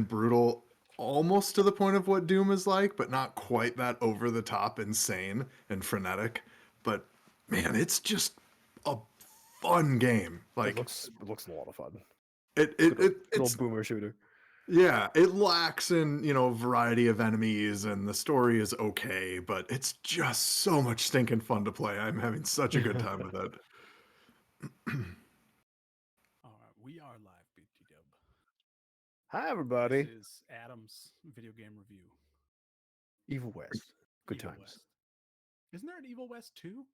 brutal, almost to the point of what Doom is like, but not quite that over the top insane and frenetic. But man, it's just a fun game. It Like looks a lot of fun. it Good it's old boomer shooter. yeah, it lacks in, variety of enemies and the story is okay, but it's just so much stinking fun to play. I'm having such a good time with it. All right, we are live, BT Dub. Hi everybody. This is Adam's video game review. Evil West. Good Evil times. West. Isn't there an Evil West 2?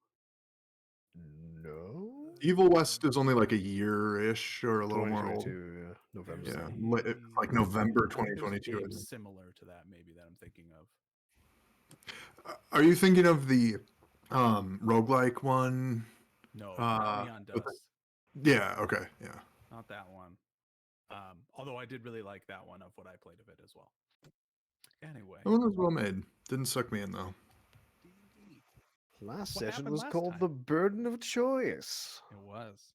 No. Evil West is only like a year-ish or a little more old. 2022, yeah, November. Yeah, There's it's like November I think there's a 2022. game I think. similar to that, maybe, that I'm thinking of. Are you thinking of the roguelike one? No, Uh, Neon with Dust. Yeah, okay, yeah. Not that one. Although I did really like that one of what I played of it as well. Anyway. That one was well made. Didn't suck me in though. D&D. Last What session happened was last called time? The Burden of Choice. It was.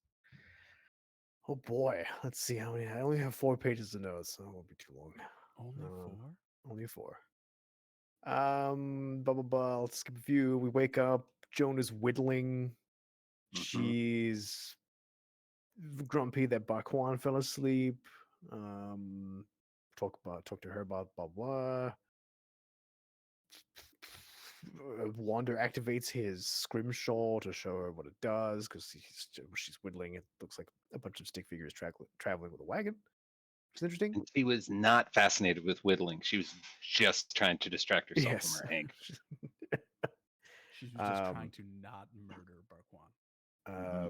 Oh boy, let's see how many. I only have 4 pages of notes, so it won't be too long. Only 4? Only 4. Blah blah blah. Let's skip a few. We wake up. Joan is whittling. She's grumpy that Bakwan fell asleep. Talk to her about blah blah. Wander activates his scrimshaw to show her what it does because she's whittling. It looks like a bunch of stick figures traveling with a wagon. It's interesting. And she was not fascinated with whittling. She was just trying to distract herself from her anger. She was just trying to not murder Barkwan.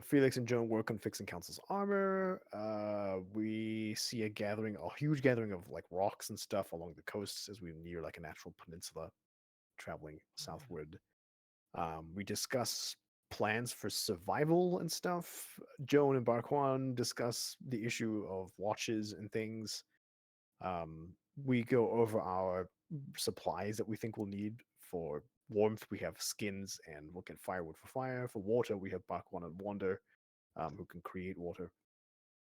Felix and Joan work on fixing Council's armor. We see a huge gathering of like rocks and stuff along the coasts as we near like a natural peninsula traveling southward. We discuss plans for survival and stuff. Joan and Barkwan discuss the issue of watches and things. We go over our supplies that we think we'll need. For warmth, we have skins and we'll get firewood for fire. For water, we have Barkwan and Wander, who can create water.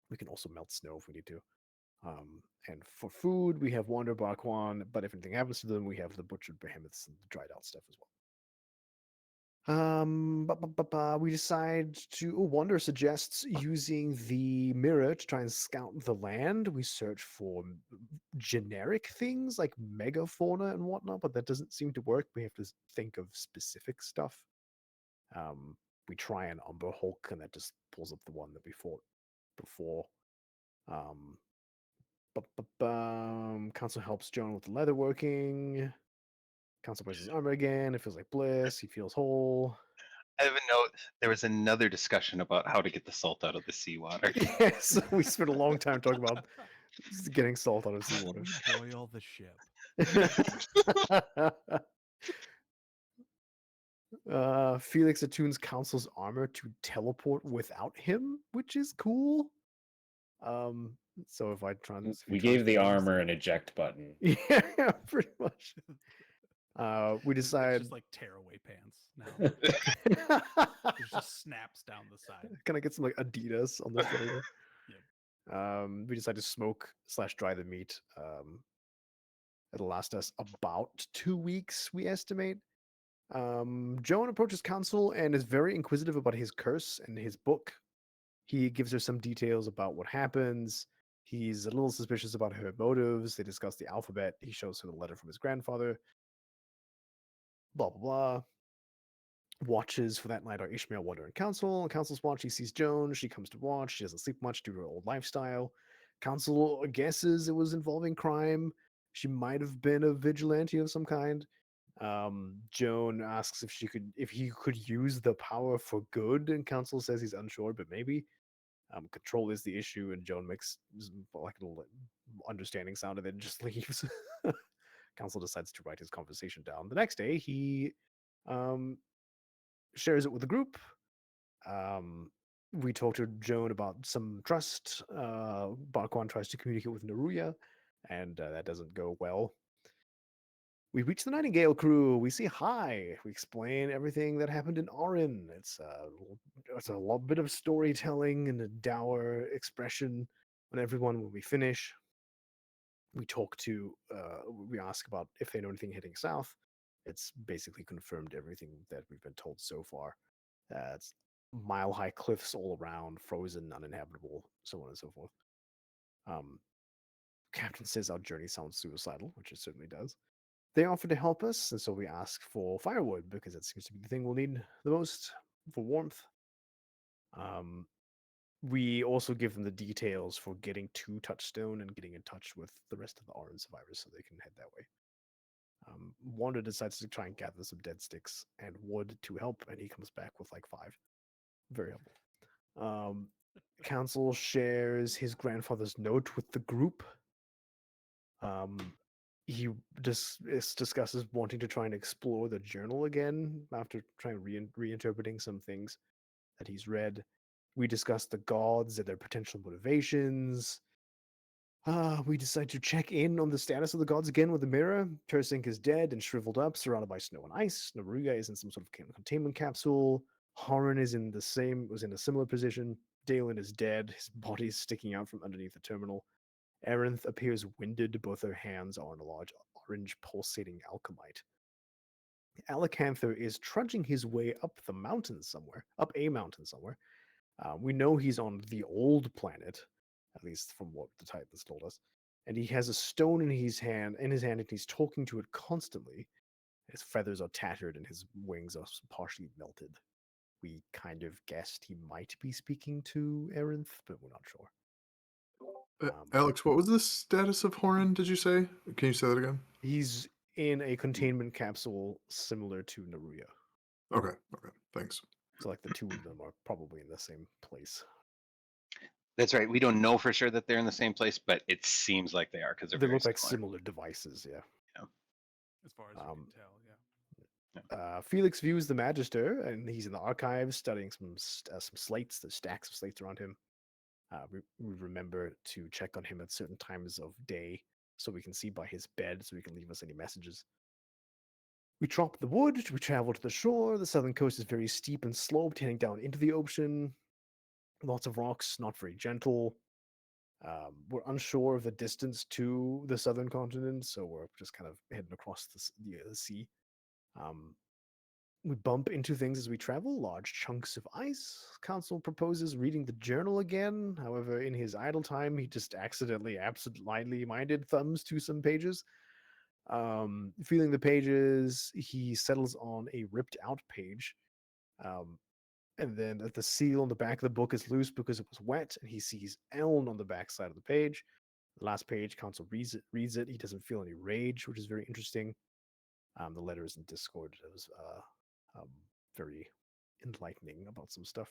We can also melt snow if we need to. And for food, we have Wander, Barkwan, but if anything happens to them, we have the butchered behemoths and the dried out stuff as well. We decide to. Wander suggests using the mirror to try and scout the land. We search for generic things like megafauna and whatnot, but that doesn't seem to work. We have to think of specific stuff. We try an Umber Hulk, and that just pulls up the one that we fought before. Council helps Joan with the leatherworking. Council wears his armor again. It feels like bliss. He feels whole. I have a note. There was another discussion about how to get the salt out of the seawater. Yes, we spent a long time talking about getting salt out of seawater. Boil the ship. Felix attunes Council's armor to teleport without him, which is cool. So if I try this, we gave the armor an eject button. Yeah, pretty much. We decide It's just like tearaway pants now. It just snaps down the side. Can I get some like Adidas on the shoulder? Yep. We decide to smoke/dry the meat. It'll last us about 2 weeks, we estimate. Joan approaches Council and is very inquisitive about his curse and his book. He gives her some details about what happens. He's a little suspicious about her motives. They discuss the alphabet. He shows her the letter from his grandfather. Blah, blah, blah. Watches for that night are Ishmael, Wander, and Council. Council's watch, he sees Joan. She comes to watch. She doesn't sleep much due to her old lifestyle. Council guesses it was involving crime. She might have been a vigilante of some kind. Joan asks if he could use the power for good, and Council says he's unsure, but maybe. Control is the issue, and Joan makes like a little understanding sound and then just leaves. Council decides to write his conversation down. The next day, he shares it with the group. We talk to Joan about some trust. Barkwan tries to communicate with Neruya, and that doesn't go well. We reach the Nightingale crew. We say hi. We explain everything that happened in Orin. It's a bit of storytelling and a dour expression on everyone when we finish. We talk to, we ask about if they know anything heading south. It's basically confirmed everything that we've been told so far. It's mile-high cliffs all around, frozen, uninhabitable, so on and so forth. Captain says our journey sounds suicidal, which it certainly does. They offer to help us, and so we ask for firewood because it seems to be the thing we'll need the most for warmth. We also give them the details for getting to Touchstone and getting in touch with the rest of the Orange survivors so they can head that way. Wanda decides to try and gather some dead sticks and wood to help, and he comes back with like 5. Very helpful. Council shares his grandfather's note with the group. He discusses wanting to try and explore the journal again after trying reinterpreting some things that he's read. We discuss the gods and their potential motivations. We decide to check in on the status of the gods again with the mirror. Tersink is dead and shriveled up, surrounded by snow and ice. Naruga is in some sort of containment capsule. Horan was in a similar position. Dalen is dead. His body is sticking out from underneath the terminal. Arinth appears winded. Both her hands are on a large orange pulsating alchemite. Alakanther is trudging his way up a mountain somewhere. We know he's on the old planet, at least from what the Titans told us. And he has a stone in his hand, and he's talking to it constantly. His feathers are tattered and his wings are partially melted. We kind of guessed he might be speaking to Arinth, but we're not sure. Alex, what was the status of Horan, did you say? Can you say that again? He's in a containment capsule similar to Naruya. Okay, thanks. So like the two of them are probably in the same place. That's right. We don't know for sure that they're in the same place, but it seems like they are because They very look like similar. similar devices, yeah. As far as we can tell, yeah. Felix views the Magister, and he's in the archives studying some slates. There's stacks of slates around him. We remember to check on him at certain times of day so we can see by his bed so he can leave us any messages. We chop the wood, we travel to the shore. The southern coast is very steep and sloped, heading down into the ocean. Lots of rocks, not very gentle. We're unsure of the distance to the southern continent, so we're just kind of heading across the sea. We bump into things as we travel, large chunks of ice. Council proposes reading the journal again. However, in his idle time, he just accidentally, absently minded thumbs to some pages. Feeling the pages, he settles on a ripped out page. And then the seal on the back of the book is loose because it was wet, and he sees Eln on the back side of the page. The last page, Council reads it. He doesn't feel any rage, which is very interesting. The letter is in Discord. It was very enlightening about some stuff.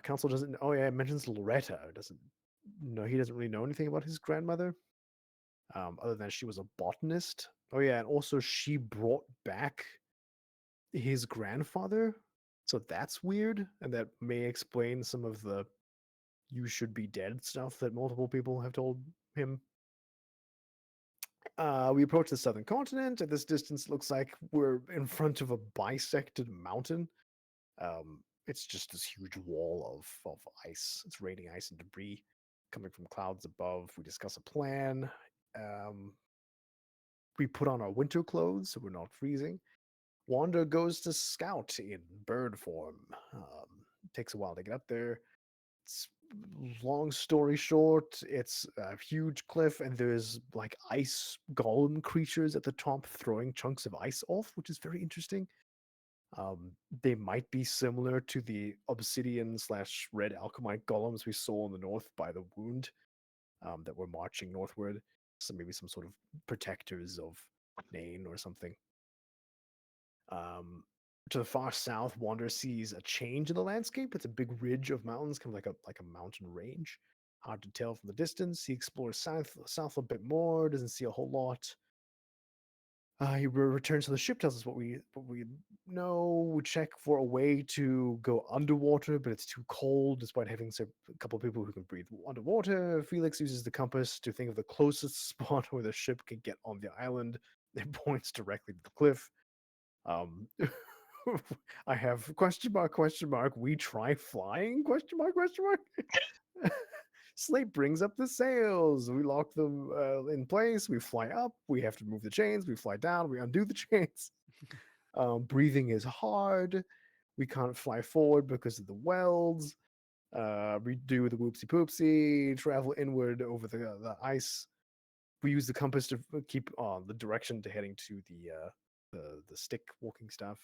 Council doesn't. Oh yeah, it mentions Loretta. He doesn't really know anything about his grandmother, other than she was a botanist. Oh yeah, and also she brought back his grandfather. So that's weird, and that may explain some of the "you should be dead" stuff that multiple people have told him. We approach the southern continent. At this distance, it looks like we're in front of a bisected mountain. It's just this huge wall of ice. It's raining ice and debris coming from clouds above. We discuss a plan. We put on our winter clothes so we're not freezing. Wanda goes to scout in bird form. Takes a while to get up there. Long story short, it's a huge cliff, and there's like ice golem creatures at the top throwing chunks of ice off, which is very interesting. They might be similar to the obsidian / red alchemite golems we saw in the north by the wound that were marching northward. So maybe some sort of protectors of Nain or something. To the far south, Wander sees a change in the landscape. It's a big ridge of mountains, kind of like a mountain range. Hard to tell from the distance. He explores south a bit more. Doesn't see a whole lot. He returns to the ship. Tells us what we know. We check for a way to go underwater, but it's too cold. Despite having a couple of people who can breathe underwater, Felix uses the compass to think of the closest spot where the ship can get on the island. It points directly to the cliff. I have question mark, we try flying, question mark. Slate brings up the sails. We lock them in place. We fly up. We have to move the chains. We fly down. We undo the chains. Breathing is hard. We can't fly forward because of the welds. We do the whoopsie poopsie. Travel inward over the ice. We use the compass to keep on the direction to heading to the stick walking stuff.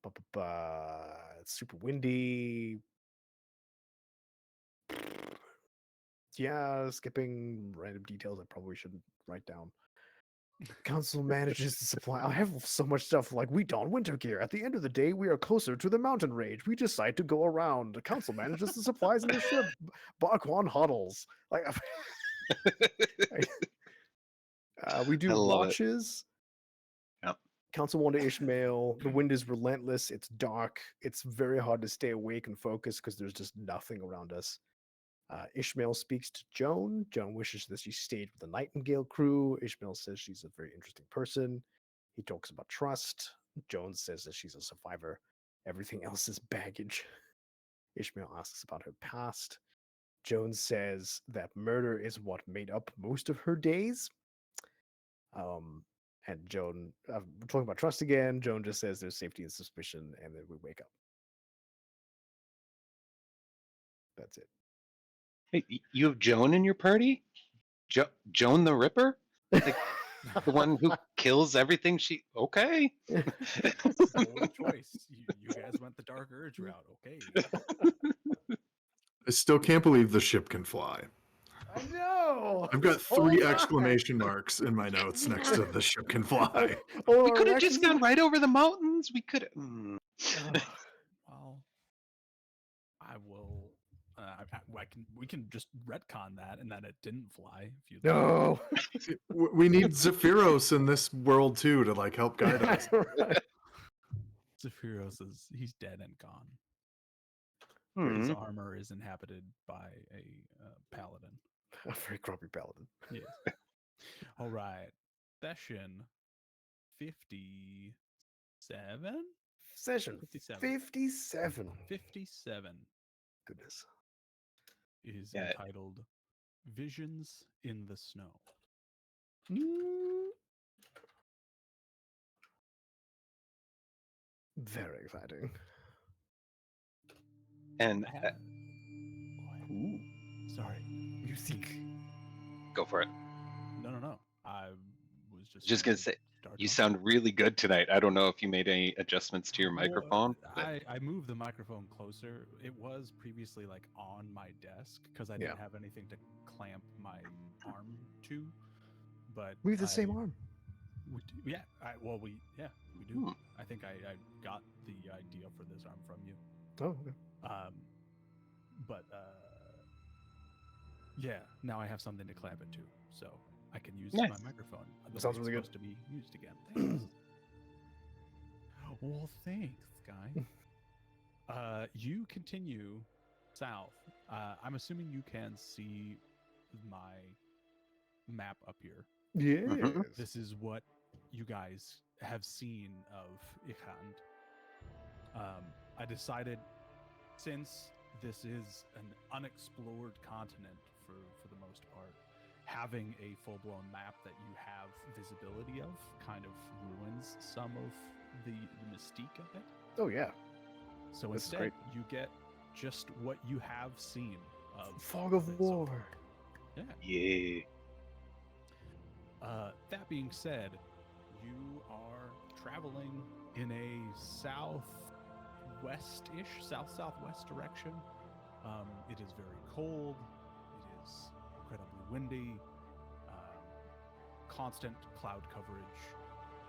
It's super windy. Yeah, skipping random details I probably shouldn't write down. Council manages to supply. I have so much stuff like we don winter gear. At the end of the day, we are closer to the mountain range. We decide to go around. The council manages the supplies in the ship. Bakwan huddles. Like we do love it. watches. Yep. Council 1 to Ishmael. The wind is relentless. It's dark. It's very hard to stay awake and focus because there's just nothing around us. Ishmael speaks to Joan. Joan wishes that she stayed with the Nightingale crew. Ishmael says she's a very interesting person. He talks about trust. Joan says that she's a survivor. Everything else is baggage. Ishmael asks about her past. Joan says that murder is what made up most of her days. And Joan, we're talking about trust again. Joan just says there's safety and suspicion, and then we wake up. That's it. Hey, you have Joan in your party? Joan the Ripper? Like, the one who kills everything she... Okay. Bold choice. You guys went the Dark Urge route. Okay. I still can't believe the ship can fly. I know. I've got Oh 3 my. exclamation marks in my notes next to the ship can fly. Oh, We our could have just reactions- gone right over the mountains. We could have... Well, I will. We can just retcon that and that it didn't fly. If you No. We need Zephyros in this world too to like help guide us. Right. Zephyros he's dead and gone. Hmm. His armor is inhabited by a paladin. A very grumpy paladin. Yes. All right. Session 57. Session 57. 57. 57 Goodness. is Yeah. entitled "Visions in the Snow." Very exciting. And Ooh. Sorry. Music. go for it. No. I was Just gonna say, start you on- sound really good tonight. I don't know if you made any adjustments to your Well, microphone. But I moved the microphone closer. It was previously like on my desk because I didn't have anything to clamp my arm to. But We have the same arm. We do, we do. Hmm. I think I got the idea for this arm from you. Oh, okay. But yeah, now I have something to clamp it to, so I can use Nice. my microphone. the Sounds way really it's good. supposed to be used again. Thanks. Well, thanks, guy. You continue south. I'm assuming you can see my map up here. Yeah. This is what you guys have seen of Ichand. I decided, since this is an unexplored continent for the most part, having a full-blown map that you have visibility of kind of ruins some of the mystique of it. Oh, yeah. So This is instead, great. you get just what you have seen of Fog it of so War. far. Yeah. Yeah. That being said, you are traveling in a southwest-ish, south-southwest direction. It is very cold. It is incredibly windy. Constant cloud coverage.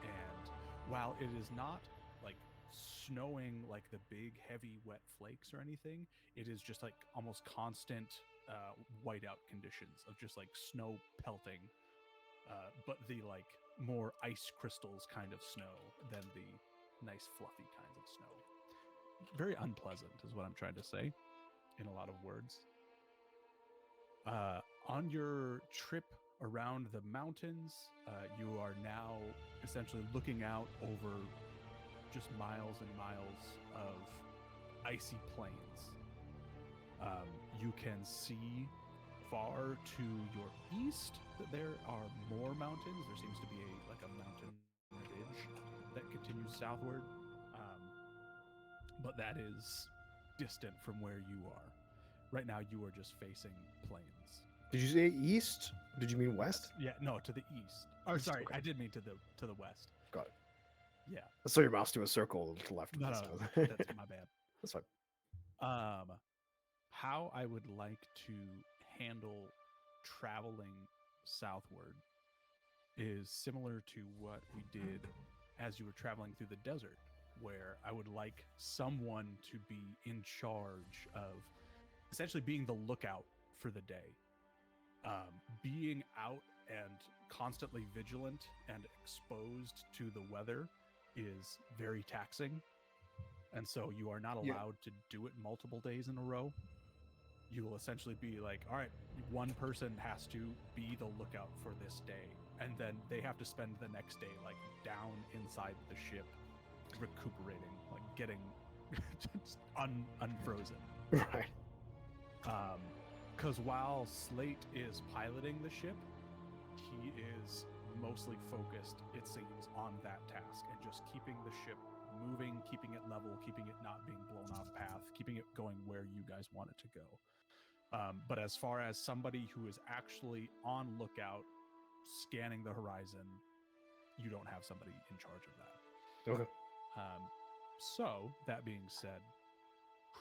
And while it is not like snowing like the big, heavy, wet flakes or anything, it is just like almost constant whiteout conditions of just like snow pelting. But the like more ice crystals kind of snow than the nice fluffy kinds of snow. Very unpleasant is what I'm trying to say in a lot of words. On your trip around the mountains, you are now essentially looking out over just miles and miles of icy plains. You can see far to your east, there are more mountains. There seems to be a mountain ridge that continues southward, but that is distant from where you are. Right now, you are just facing plains. Did you say east? Did you mean west? Yeah, no, to the east. Or East, sorry, okay. I did mean to the west. Got it. Yeah, I saw your mouse do a circle to the left. no, this no, time. that's my bad. That's fine. How I would like to handle traveling southward is similar to what we did as you were traveling through the desert, where I would like someone to be in charge of essentially being the lookout for the day. Being out and constantly vigilant and exposed to the weather is very taxing. And so you are not Yeah. allowed to do it multiple days in a row. You will essentially be like, all right, one person has to be the lookout for this day. And then they have to spend the next day like down inside the ship, recuperating, like getting just unfrozen. Right. Because while Slate is piloting the ship, he is mostly focused, it seems, on that task and just keeping the ship moving, keeping it level, keeping it not being blown off path, keeping it going where you guys want it to go. But as far as somebody who is actually on lookout, scanning the horizon, you don't have somebody in charge of that. Okay. So, that being said,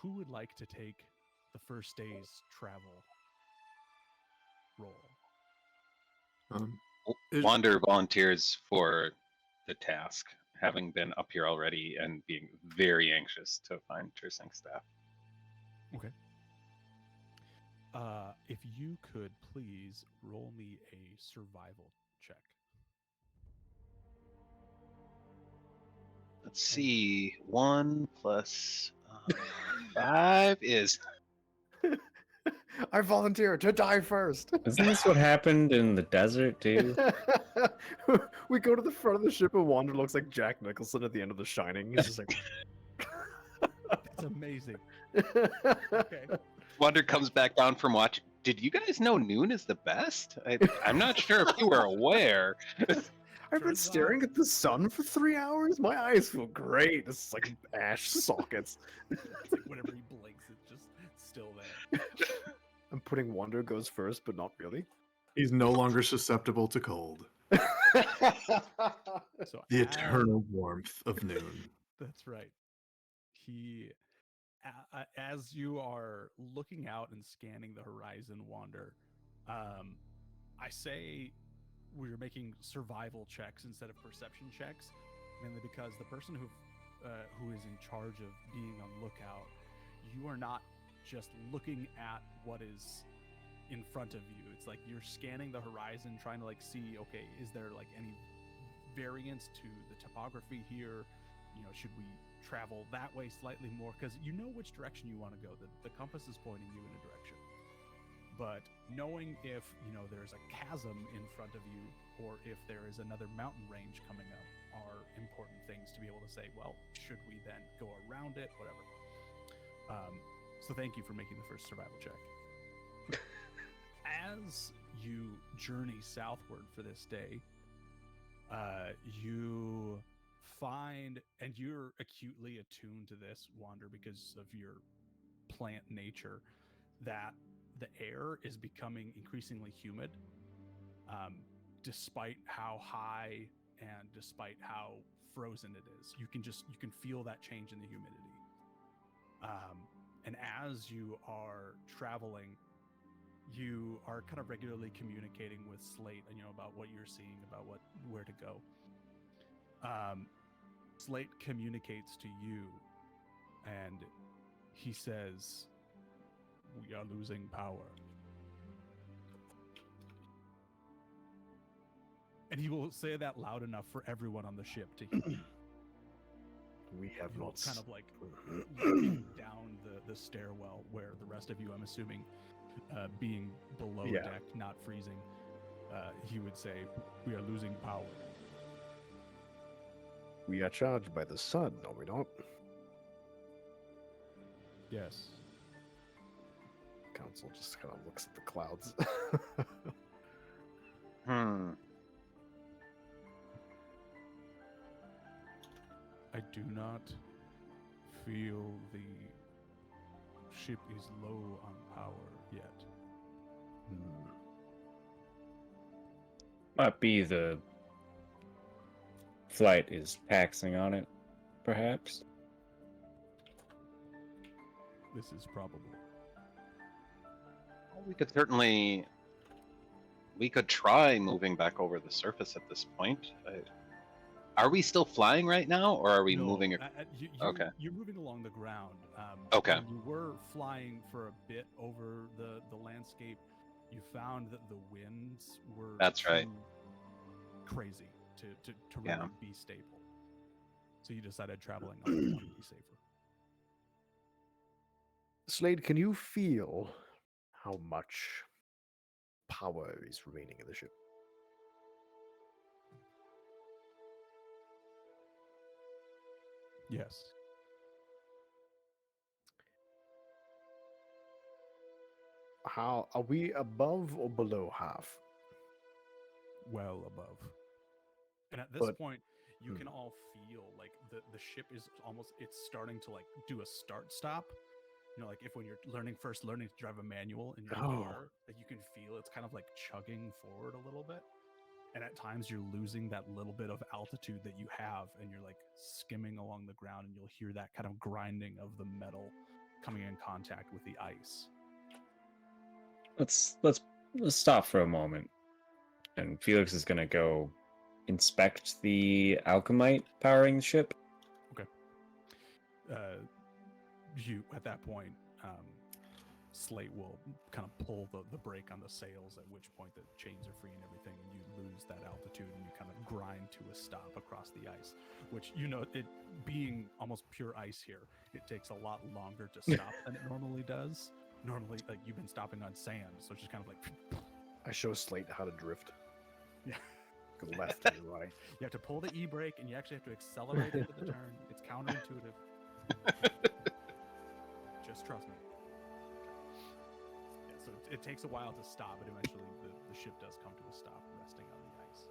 who would like to take the first day's travel role? Is- Wander volunteers for the task, having been up here already and being very anxious to find Tersing staff. Okay. If you could please roll me a survival check. Let's see. 1 plus 5 is I volunteer to die first. Isn't this what happened in the desert too? We go to the front of the ship and Wander looks like Jack Nicholson at the end of The Shining. He's just like, That's amazing. Okay. Wander comes back down from watch. Did you guys know noon is the best? I'm not sure if you were aware. I've been Turns staring out- at the sun for 3 hours. My eyes feel great. It's like ash sockets. It's like whenever he blinks, it's just still there. I'm putting Wander goes first, but not really. He's no longer susceptible to cold. So The as- eternal warmth of noon. That's right. He, as you are looking out and scanning the horizon, Wander, I say we're making survival checks instead of perception checks, mainly because the person who is in charge of being on lookout, you are not just looking at what is in front of you. It's like you're scanning the horizon, trying to like see, okay, is there like any variance to the topography here? You know, should we travel that way slightly more? Because you know which direction you want to go. The compass is pointing you in a direction. But knowing if, you know, there's a chasm in front of you or if there is another mountain range coming up are important things to be able to say, well, should we then go around it? Whatever. So thank you for making the first survival check. As you journey southward for this day, you find, and you're acutely attuned to this, Wander, because of your plant nature, that the air is becoming increasingly humid, despite how high and despite how frozen it is. You can feel that change in the humidity. And as you are traveling, you are kind of regularly communicating with Slate, and about what you're seeing, about where to go. Slate communicates to you, and he says, "We are losing power." And he will say that loud enough for everyone on the ship to hear. We have He will not. kind of like looking down the stairwell where the rest of you, I'm assuming, being below Yeah. deck, not freezing, he would say, "We are losing power." We are charged by the sun, are we not? Yes. Council just kind of looks at the clouds. I do not feel the ship is low on power yet. Might be the flight is taxing on it, perhaps. This is probable. Well, we could try moving back over the surface at this point. Are we still flying right now, or are we No, moving? Okay. You're moving along the ground. Okay. When you were flying for a bit over the landscape, you found that the winds were That's right. too crazy to really Yeah. be stable. So you decided traveling underground would be safer. Slade, can you feel how much power is remaining in the ship? Yes. How are we above or below half? Well above. And at this But- point, you can all feel like the ship is it's starting to like do a start stop. You know, like if when you're learning to drive a manual in your car, like you can feel it's kind of like chugging forward a little bit. And at times you're losing that little bit of altitude that you have, and you're like skimming along the ground, and you'll hear that kind of grinding of the metal coming in contact with the ice. Let's stop for a moment. And Felix is gonna go inspect the alchemite powering the ship. You at that point, Slate will kind of pull the brake on the sails, at which point the chains are free and everything, and you lose that altitude and you kind of grind to a stop across the ice, which, you know, it being almost pure ice here, it takes a lot longer to stop than it normally does. Normally, like, you've been stopping on sand, so it's just kind of like... I show Slate how to drift. Yeah. Go left and right. You have to pull the e-brake, and you actually have to accelerate into the turn. It's counterintuitive. Just trust me. Yeah, so it takes a while to stop, but eventually the ship does come to a stop, resting on the ice.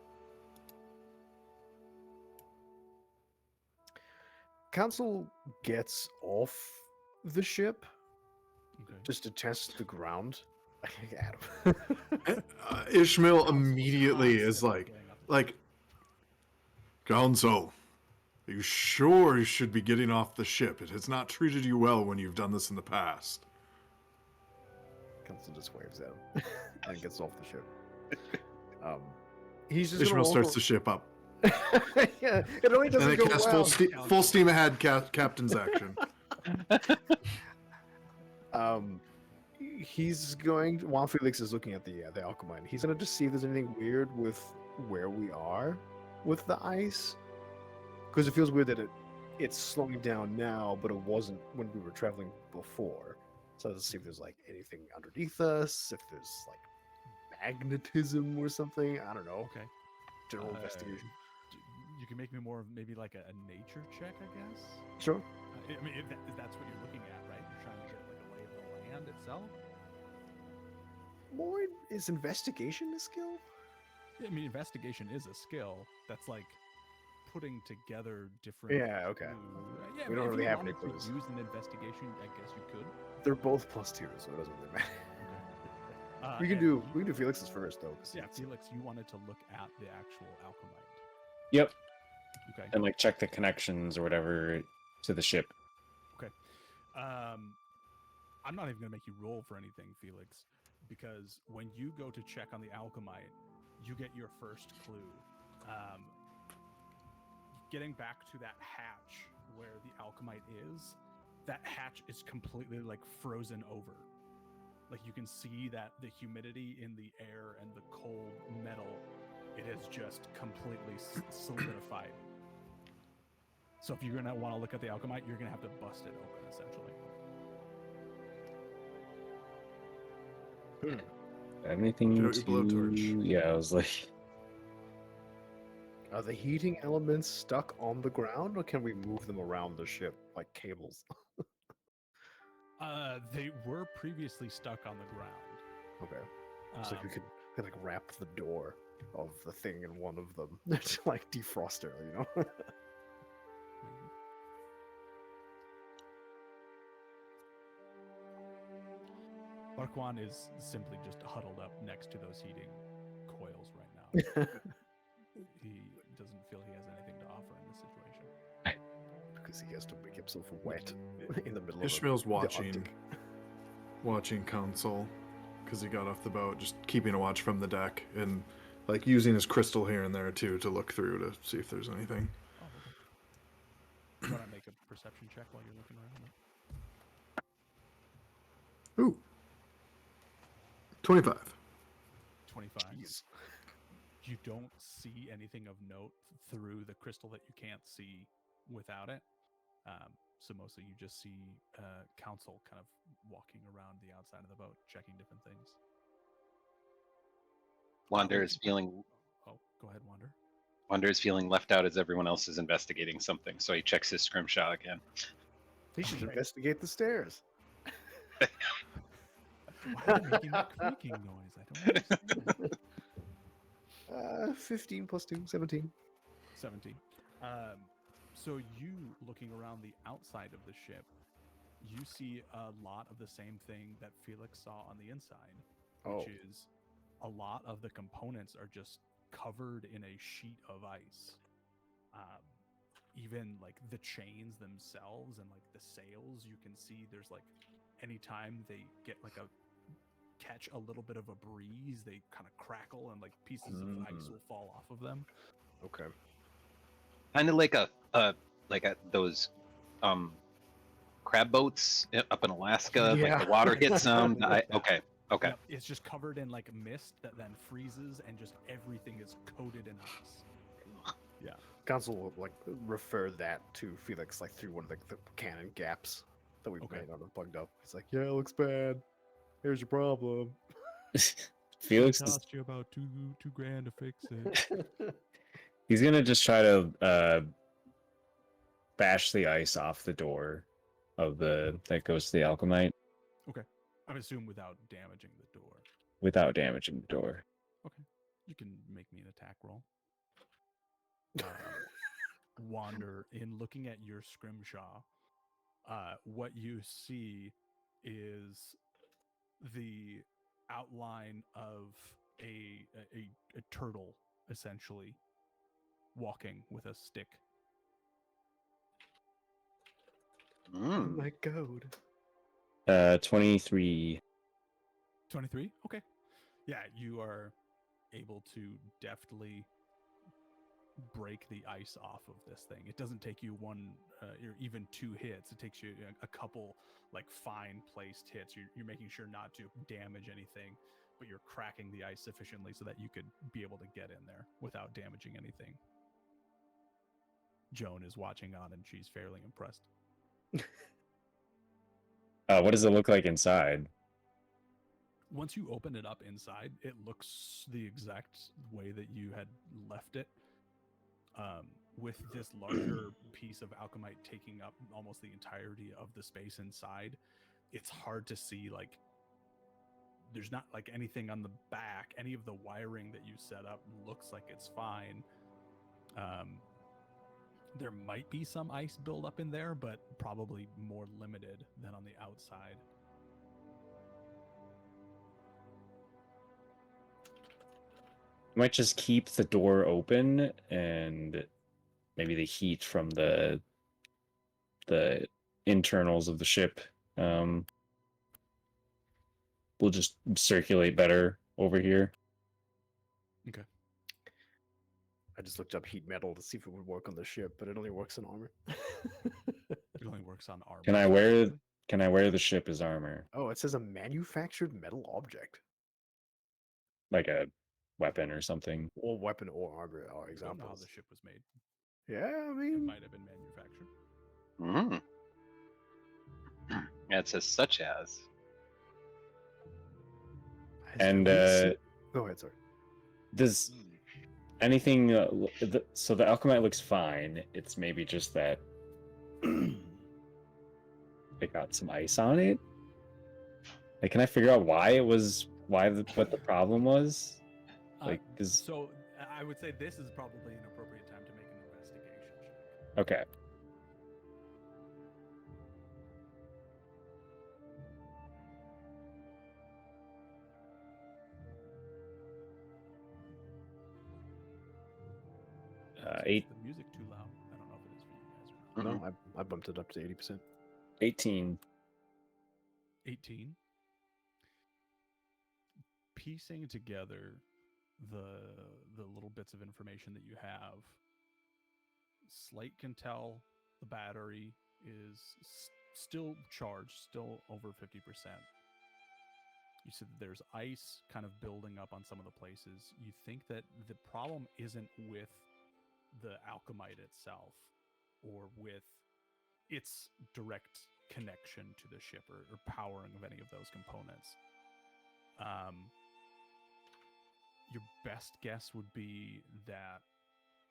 Council gets off the ship Okay. just to test the ground. Adam. Ishmael Council immediately is constantly like, getting up to like, Council, are you sure you should be getting off the ship? It has not treated you well when you've done this in the past. Council just waves at him and gets off the ship. He's just Ishmael gonna starts the ship up. yeah, it only And doesn't it go casts well. full steam ahead captain's action. He's going to, while Felix is looking at the alchemine, he's gonna just see if there's anything weird with where we are with the ice, because it feels weird that it's slowing down now, but it wasn't when we were traveling before. So let's see if there's like anything underneath us, if there's like magnetism or something. I don't know. Okay. General investigation. You can make me more of maybe like a nature check, I guess. Sure. I mean, if that's what you're looking at, right? You're trying to get like a lay of the land itself. More is investigation a skill? I mean, investigation is a skill. That's like putting together different. Yeah. Okay. Yeah, We I don't mean, really if you have any wanted clues. to use an investigation, I guess you could. They're both +2, so it doesn't really matter. Okay. We can and do Felix's first though. 'cause Yeah, it's- Felix, you wanted to look at the actual alchemite. Yep. Okay. And like check the connections or whatever to the ship. I'm not even gonna make you roll for anything, Felix, because when you go to check on the alchemite, you get your first clue. Getting back to that hatch where the alchemite is, that hatch is completely like frozen over. Like you can see that the humidity in the air and the cold metal, it has just completely solidified. So if you're gonna want to look at the alchemite, you're gonna have to bust it open, essentially. Anything Get out your blowtorch. Yeah, I was like, Are the heating elements stuck on the ground, or can we move them around the ship like cables? They were previously stuck on the ground. Okay. Looks like we Um, could like wrap the door of the thing in one of them to like defrost her, you know? maybe. Barkwan is simply just huddled up next to those heating coils right now. He doesn't feel he has anything to offer in this situation. Because he has to make himself wet in the middle of Ishmael's the watching Arctic. council because he got off the boat, just keeping a watch from the deck and like using his crystal here and there too to look through to see if there's anything. Oh, okay. You want to make a perception check while you're looking around? Ooh. 25. 25. Jeez. You don't see anything of note through the crystal that you can't see without it. So mostly you just see council kind of walking around the outside of the boat, checking different things. Wander is feeling Oh, go ahead, Wander. Wander is feeling left out as everyone else is investigating something, so he checks his scrimshaw again. He should Okay. investigate the stairs. Why are you making that creaking noise? I don't understand. 15 plus 2, 17. 17. So you looking around the outside of the ship, you see a lot of the same thing that Felix saw on the inside, which is a lot of the components are just covered in a sheet of ice. Even like the chains themselves and like the sails, you can see there's like anytime they get like catch a little bit of a breeze, they kind of crackle and like pieces of ice will fall off of them. Okay. Kind of like those crab boats up in Alaska, like Yeah. the water hits them. Like that. Okay. Yep, it's just covered in like mist that then freezes and just everything is coated in ice. Council will like refer that to Felix like through one of the cannon gaps that we've Okay. made on it plugged up. He's like, yeah, it looks bad. Here's your problem. Felix It is, cost you about $2,000 to fix it. he's gonna just try to bash the ice off the door of the that goes to the alchemite I assume without damaging the door. without damaging the door. Okay, you can make me an attack roll. Wander, in looking at your scrimshaw, what you see is the outline of a turtle, essentially, walking with a stick. Oh Mm. my god. 23. 23? Okay. Yeah, you are able to deftly break the ice off of this thing. It doesn't take you one or even two hits. It takes you a couple like fine placed hits. You're making sure not to damage anything, but you're cracking the ice sufficiently so that you could be able to get in there without damaging anything. Joan is watching on and she's fairly impressed. What does it look like inside? Once you open it up inside, it looks the exact way that you had left it. With this larger piece of alchemite taking up almost the entirety of the space inside, it's hard to see, like, there's not like anything on the back. Any of the wiring that you set up looks like it's fine. There might be some ice buildup in there, but probably more limited than on the outside. Might just keep the door open and maybe the heat from the internals of the ship will just circulate better over here. I just looked up heat metal to see if it would work on the ship, but it only works in armor. It only works on armor. Can I wear the ship as armor? Oh, it says a manufactured metal object. Like a weapon or something? Or weapon or armor are I don't know how examples. the ship was made. Yeah, I It mean, might have been manufactured. Mm. Yeah, it says such as. And go ahead, sorry. does anything so the alchemite looks fine, it's maybe just that it got some ice on it. Like, can I figure out why it was what the problem was? Like, because So I would say this is probably an appropriate time to make an investigation check. okay, 8. Is the music too loud? I don't know if it is for you guys or not. Mhm. No, I bumped it up to 80%. 18. 18. Piecing together the little bits of information that you have, Slate can tell the battery is still charged, still over 50%. You said that there's ice kind of building up on some of the places. You think that the problem isn't with the alchemite itself or with its direct connection to the ship or powering of any of those components. Your best guess would be that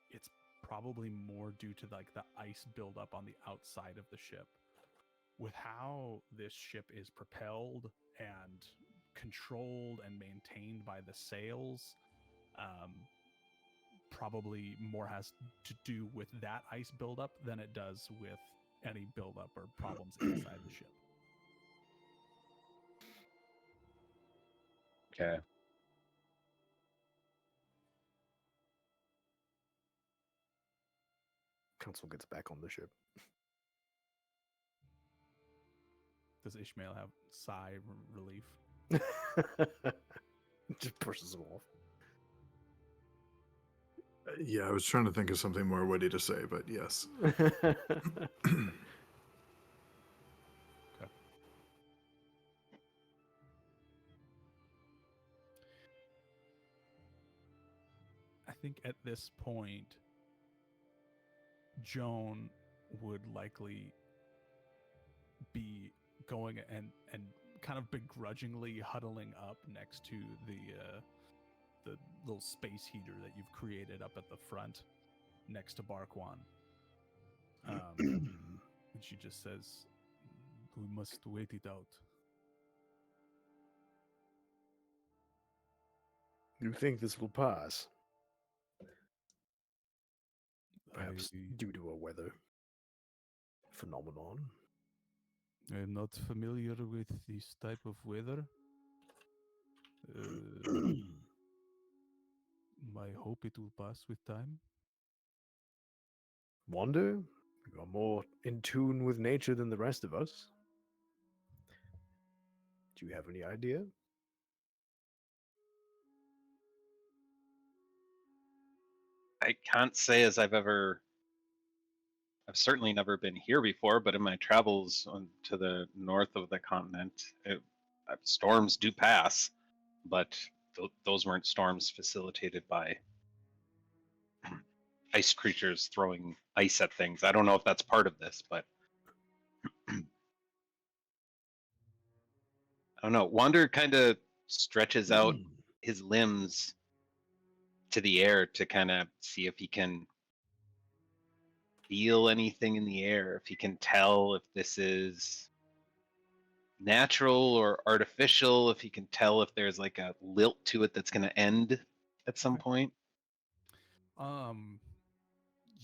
it's probably more due to like the ice buildup on the outside of the ship. With how this ship is propelled and controlled and maintained by the sails, probably more has to do with that ice buildup than it does with any buildup or problems inside the ship. Okay. Council gets back on the ship. Does Ishmael have sigh relief? Just pushes him off. Yeah, I was trying to think of something more witty to say, but yes. I think at this point, Joan would likely be going and kind of begrudgingly huddling up next to the little space heater that you've created up at the front next to Barkwan. And she just says, "We must wait it out." You think this will pass? Perhaps due to a weather phenomenon. I'm not familiar with this type of weather. I hope it will pass with time. Wonder? You are more in tune with nature than the rest of us. Do you have any idea? I can't say as I've certainly never been here before, but in my travels to the north of the continent, storms do pass, but those weren't storms facilitated by ice creatures throwing ice at things. I don't know if that's part of this, but I don't know. Wander kind of stretches out his limbs to the air to kind of see if he can feel anything in the air, if he can tell if this is natural or artificial, if he can tell if there's like a lilt to it that's going to end at some point.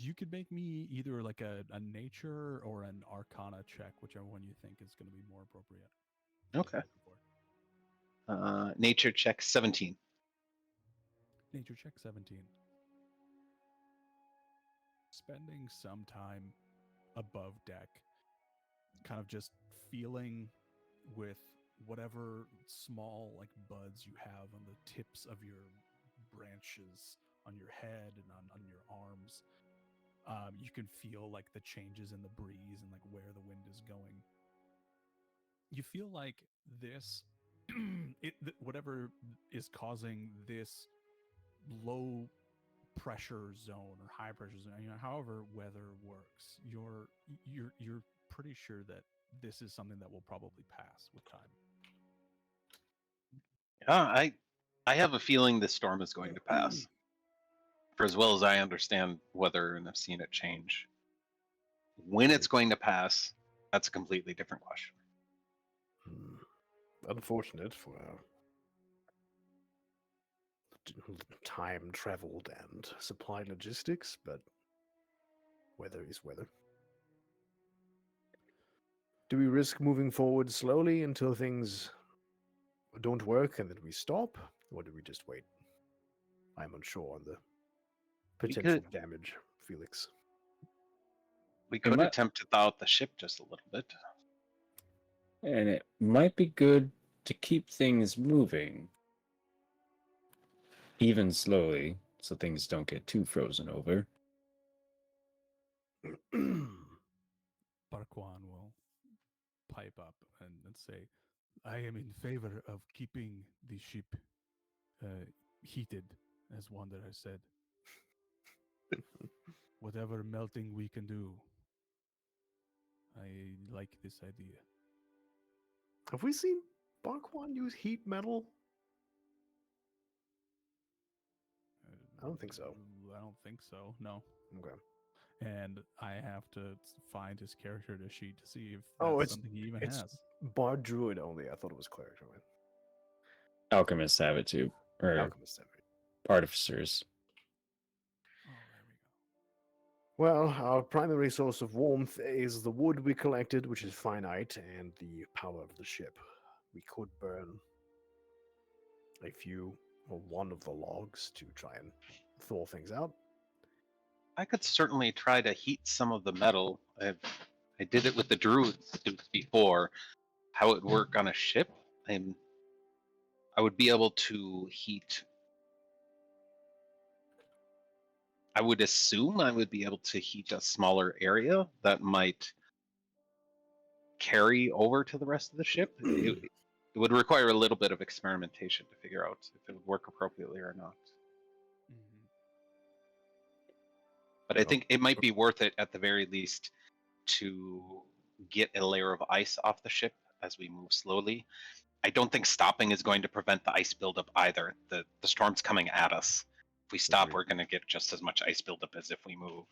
You could make me either like a nature or an arcana check, whichever one you think is going to be more appropriate. Okay. Nature check 17. Nature check 17. Spending some time above deck, kind of just feeling with whatever small like buds you have on the tips of your branches on your head and on your arms. You can feel like the changes in the breeze and like where the wind is going. You feel like this, whatever is causing this low pressure zone or high pressure zone, however weather works, you're pretty sure that this is something that will probably pass with time. I have a feeling this storm is going to pass. For as well as I understand weather and I've seen it change. When it's going to pass, That's a completely different question. Unfortunate for time traveled and supply logistics, but weather is weather. Do we risk moving forward slowly until things don't work and then we stop? Or do we just wait? I'm unsure on the potential could- damage, Felix. We could might- attempt to thaw out the ship just a little bit. And it might be good to keep things moving, even slowly, so things don't get too frozen over. Barquan will pipe up and say, I am in favor of keeping the ship heated, as Wanderer said. Whatever melting we can do. I like this idea. Have we seen Barquan use heat metal? I don't think so. I don't think so, no. Okay. And I have to find his character sheet to see if that's Oh, it's- something he even it's- has. Bard Druid only. I thought it was cleric. Right? Alchemists have it too, or Alchemist. Have it. artificers. Oh, there we go. Well, our primary source of warmth is the wood we collected, which is finite, and the power of the ship. We could burn a few or one of the logs to try and thaw things out. I could certainly try to heat some of the metal. I did it with the druids before. How it would work on a ship, I would be able to heat. I would assume I would be able to heat a smaller area that might carry over to the rest of the ship. It would require a little bit of experimentation to figure out if it would work appropriately or not. Mhm. But I think it might be worth it at the very least to get a layer of ice off the ship as we move slowly. I don't think stopping is going to prevent the ice buildup either. The storm's coming at us. If we stop, Agreed. we're going to get just as much ice buildup as if we move.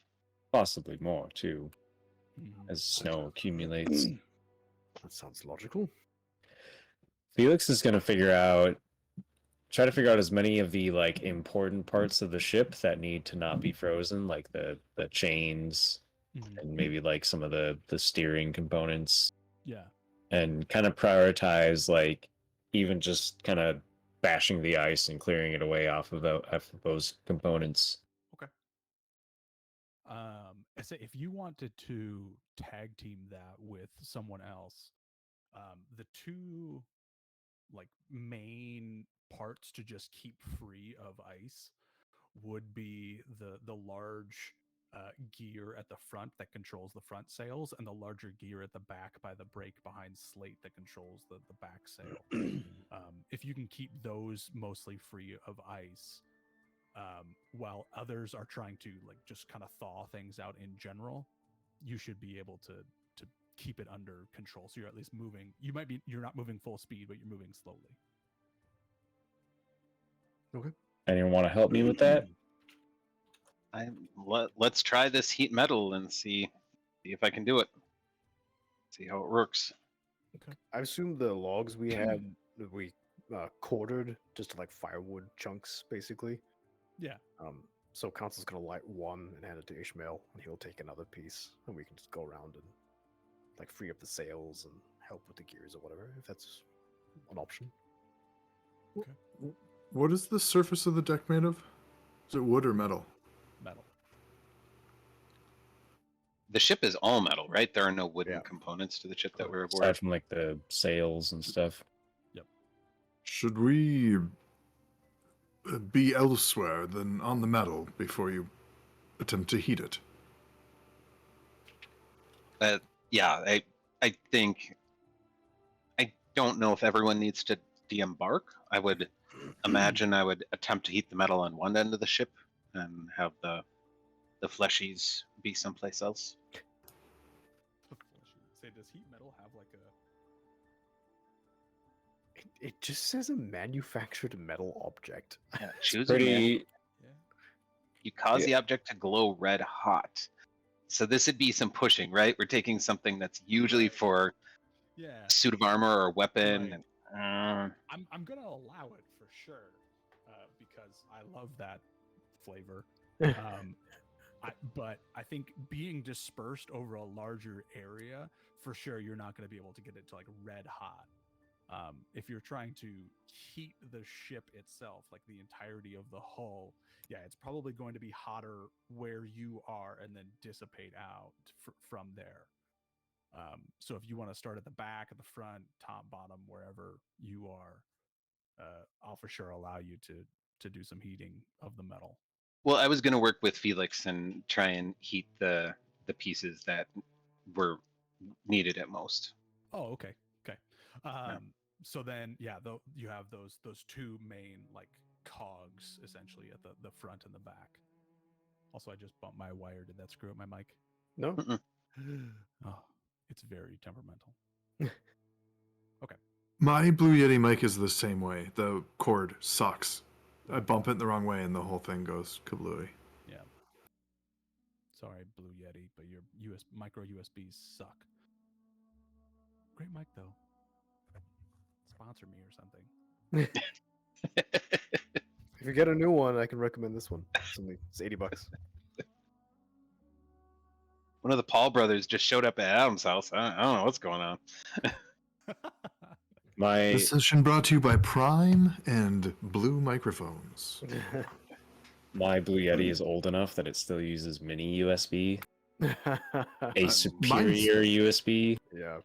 Possibly more too, Mhm. as snow accumulates. That sounds logical. Felix is gonna try to figure out as many of the like important parts of the ship that need to not be frozen, like the chains Mhm. and maybe like some of the steering components, Yeah. and kind of prioritize like even just kind of bashing the ice and clearing it away off of those components. I say if you wanted to tag team that with someone else, the two like main parts to just keep free of ice would be the large gear at the front that controls the front sails, and the larger gear at the back by the brake behind slate that controls the back sail. If you can keep those mostly free of ice, while others are trying to like just kind of thaw things out in general, you should be able to keep it under control. So you're at least moving. You're not moving full speed, but you're moving slowly. Anyone want to help me with that? Let's try this heat metal and see if I can do it. See how it works. I assume the logs we had, we quartered just to like firewood chunks, basically. Yeah. So Council's gonna light one and hand it to Ishmael, and he'll take another piece, and we can just go around and like free up the sails and help with the gears or whatever, if that's an option. What is the surface of the deck made of? Is it wood or metal? Metal. The ship is all metal, right? There are no wooden Yeah. components to the ship that we're aboard. Aside from like the sails and stuff. Should we be elsewhere than on the metal before you attempt to heat it? Yeah, I think I don't know if everyone needs to de-embark. I would imagine I would attempt to heat the metal on one end of the ship and have the fleshies be someplace else. Say, does heat metal have like a? It just says a manufactured metal object. Yeah, choose a man. Pretty Yeah. You cause the object to glow red hot. So this would be some pushing, right? We're taking something that's usually for Yeah. suit of armor or weapon. Right. And, I'm gonna allow it for sure, because I love that flavor. But I think being dispersed over a larger area, for sure, you're not going to be able to get it to like red hot. If you're trying to heat the ship itself, like the entirety of the hull, yeah, it's probably going to be hotter where you are and then dissipate out from there. So if you want to start at the back, at the front, top, bottom, wherever you are, I'll for sure allow you to do some heating of the metal. well, I was going to work with Felix and try and heat the pieces that were needed at most. Oh, okay, okay. So then, yeah, you have those two main like cogs essentially at the front and the back. Also, I just bumped my wire. Did that screw up my mic? No. Mm-mm. Oh, it's very temperamental. My Blue Yeti mic is the same way. The cord sucks. I bump it the wrong way and the whole thing goes kablooey. Yeah. Sorry, Blue Yeti, but your micro USBs suck. Great mic though. Sponsor me or something. If you get a new one, I can recommend this one. It's $80. One of the Paul brothers just showed up at Adam's house. I don't know what's going on. My This session brought to you by Prime and Blue Microphones. my Blue Yeti is old enough that it still uses mini USB, a mine's- superior USB. Yeah,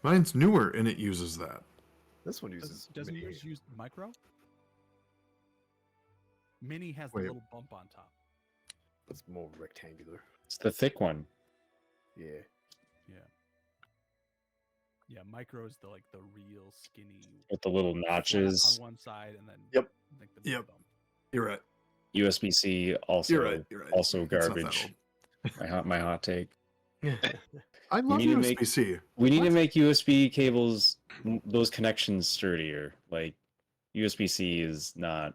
Mine's newer and it uses that. this one uses. Doesn't mini. yours use micro? Mini has Wait. the little bump on top. It's more rectangular. It's the thick one. Yeah. Yeah. Yeah, micro is the real skinny With the little flat notches. on one side and then Yep. like the big Yep. bump. You're right. USB-C also You're right. You're right. also It's not that garbage. old. My hot take. I love need to make- USB-C. We need to What? make USB cables, those connections sturdier. Like USB-C is not.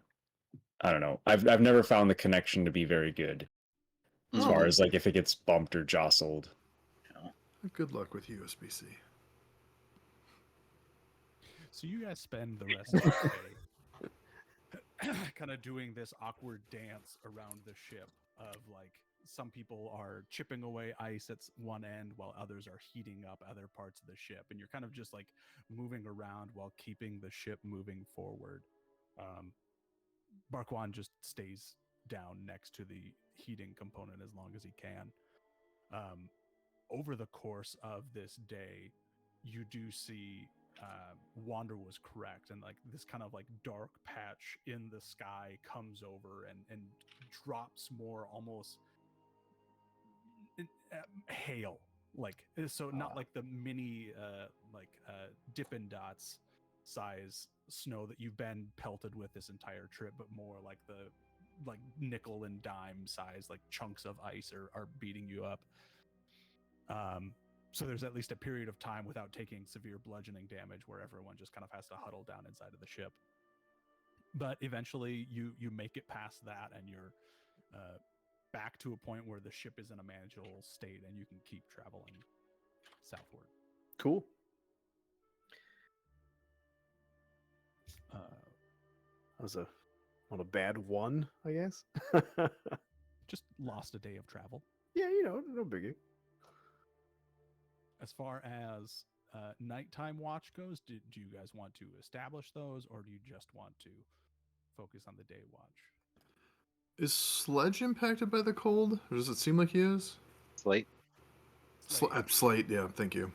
I don't know. I've never found the connection to be very good as Oh. far as like if it gets bumped or jostled. Good luck with USB-C. So you guys spend the rest of the day kind of doing this awkward dance around the ship of like some people are chipping away ice at one end while others are heating up other parts of the ship, and you're kind of just like moving around while keeping the ship moving forward. Barkwan just stays down next to the heating component as long as he can. Over the course of this day, you do see Wander was correct, and like this kind of like dark patch in the sky comes over and drops more almost hail, like so not like the mini Dippin' Dots size snow that you've been pelted with this entire trip, but more like the nickel and dime size, like chunks of ice are beating you up. So there's at least a period of time without taking severe bludgeoning damage where everyone just kind of has to huddle down inside of the ship. But eventually you make it past that, and you're back to a point where the ship is in a manageable state and you can keep traveling southward. Cool. That was not a bad one, I guess. Just lost a day of travel. Yeah, no biggie. As far as nighttime watch goes, do you guys want to establish those, or do you just want to focus on the day watch? Is Sledge impacted by the cold? Or does it seem like he is? Slate. Slate, yeah, thank you.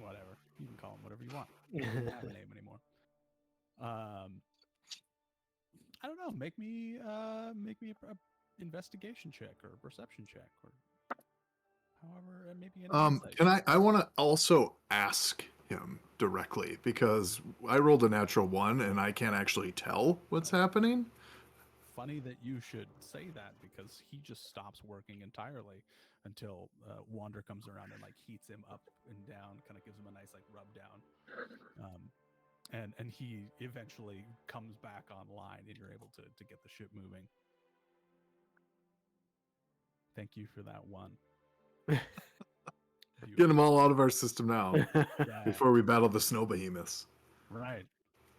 Whatever. You can call him whatever you want. He doesn't have a name anymore. I don't know. Make me a investigation check or a perception check, or however, maybe an insight Can check. I want to also ask him directly, because I rolled a natural 1 and I can't actually tell what's happening. Funny that you should say that, because he just stops working entirely until Wander comes around and like heats him up and down, kind of gives him a nice like rub down, and he eventually comes back online, and you're able to get the ship moving. Thank you for that one. Get them all out of our system now Yeah, before we battle the snow behemoths. right.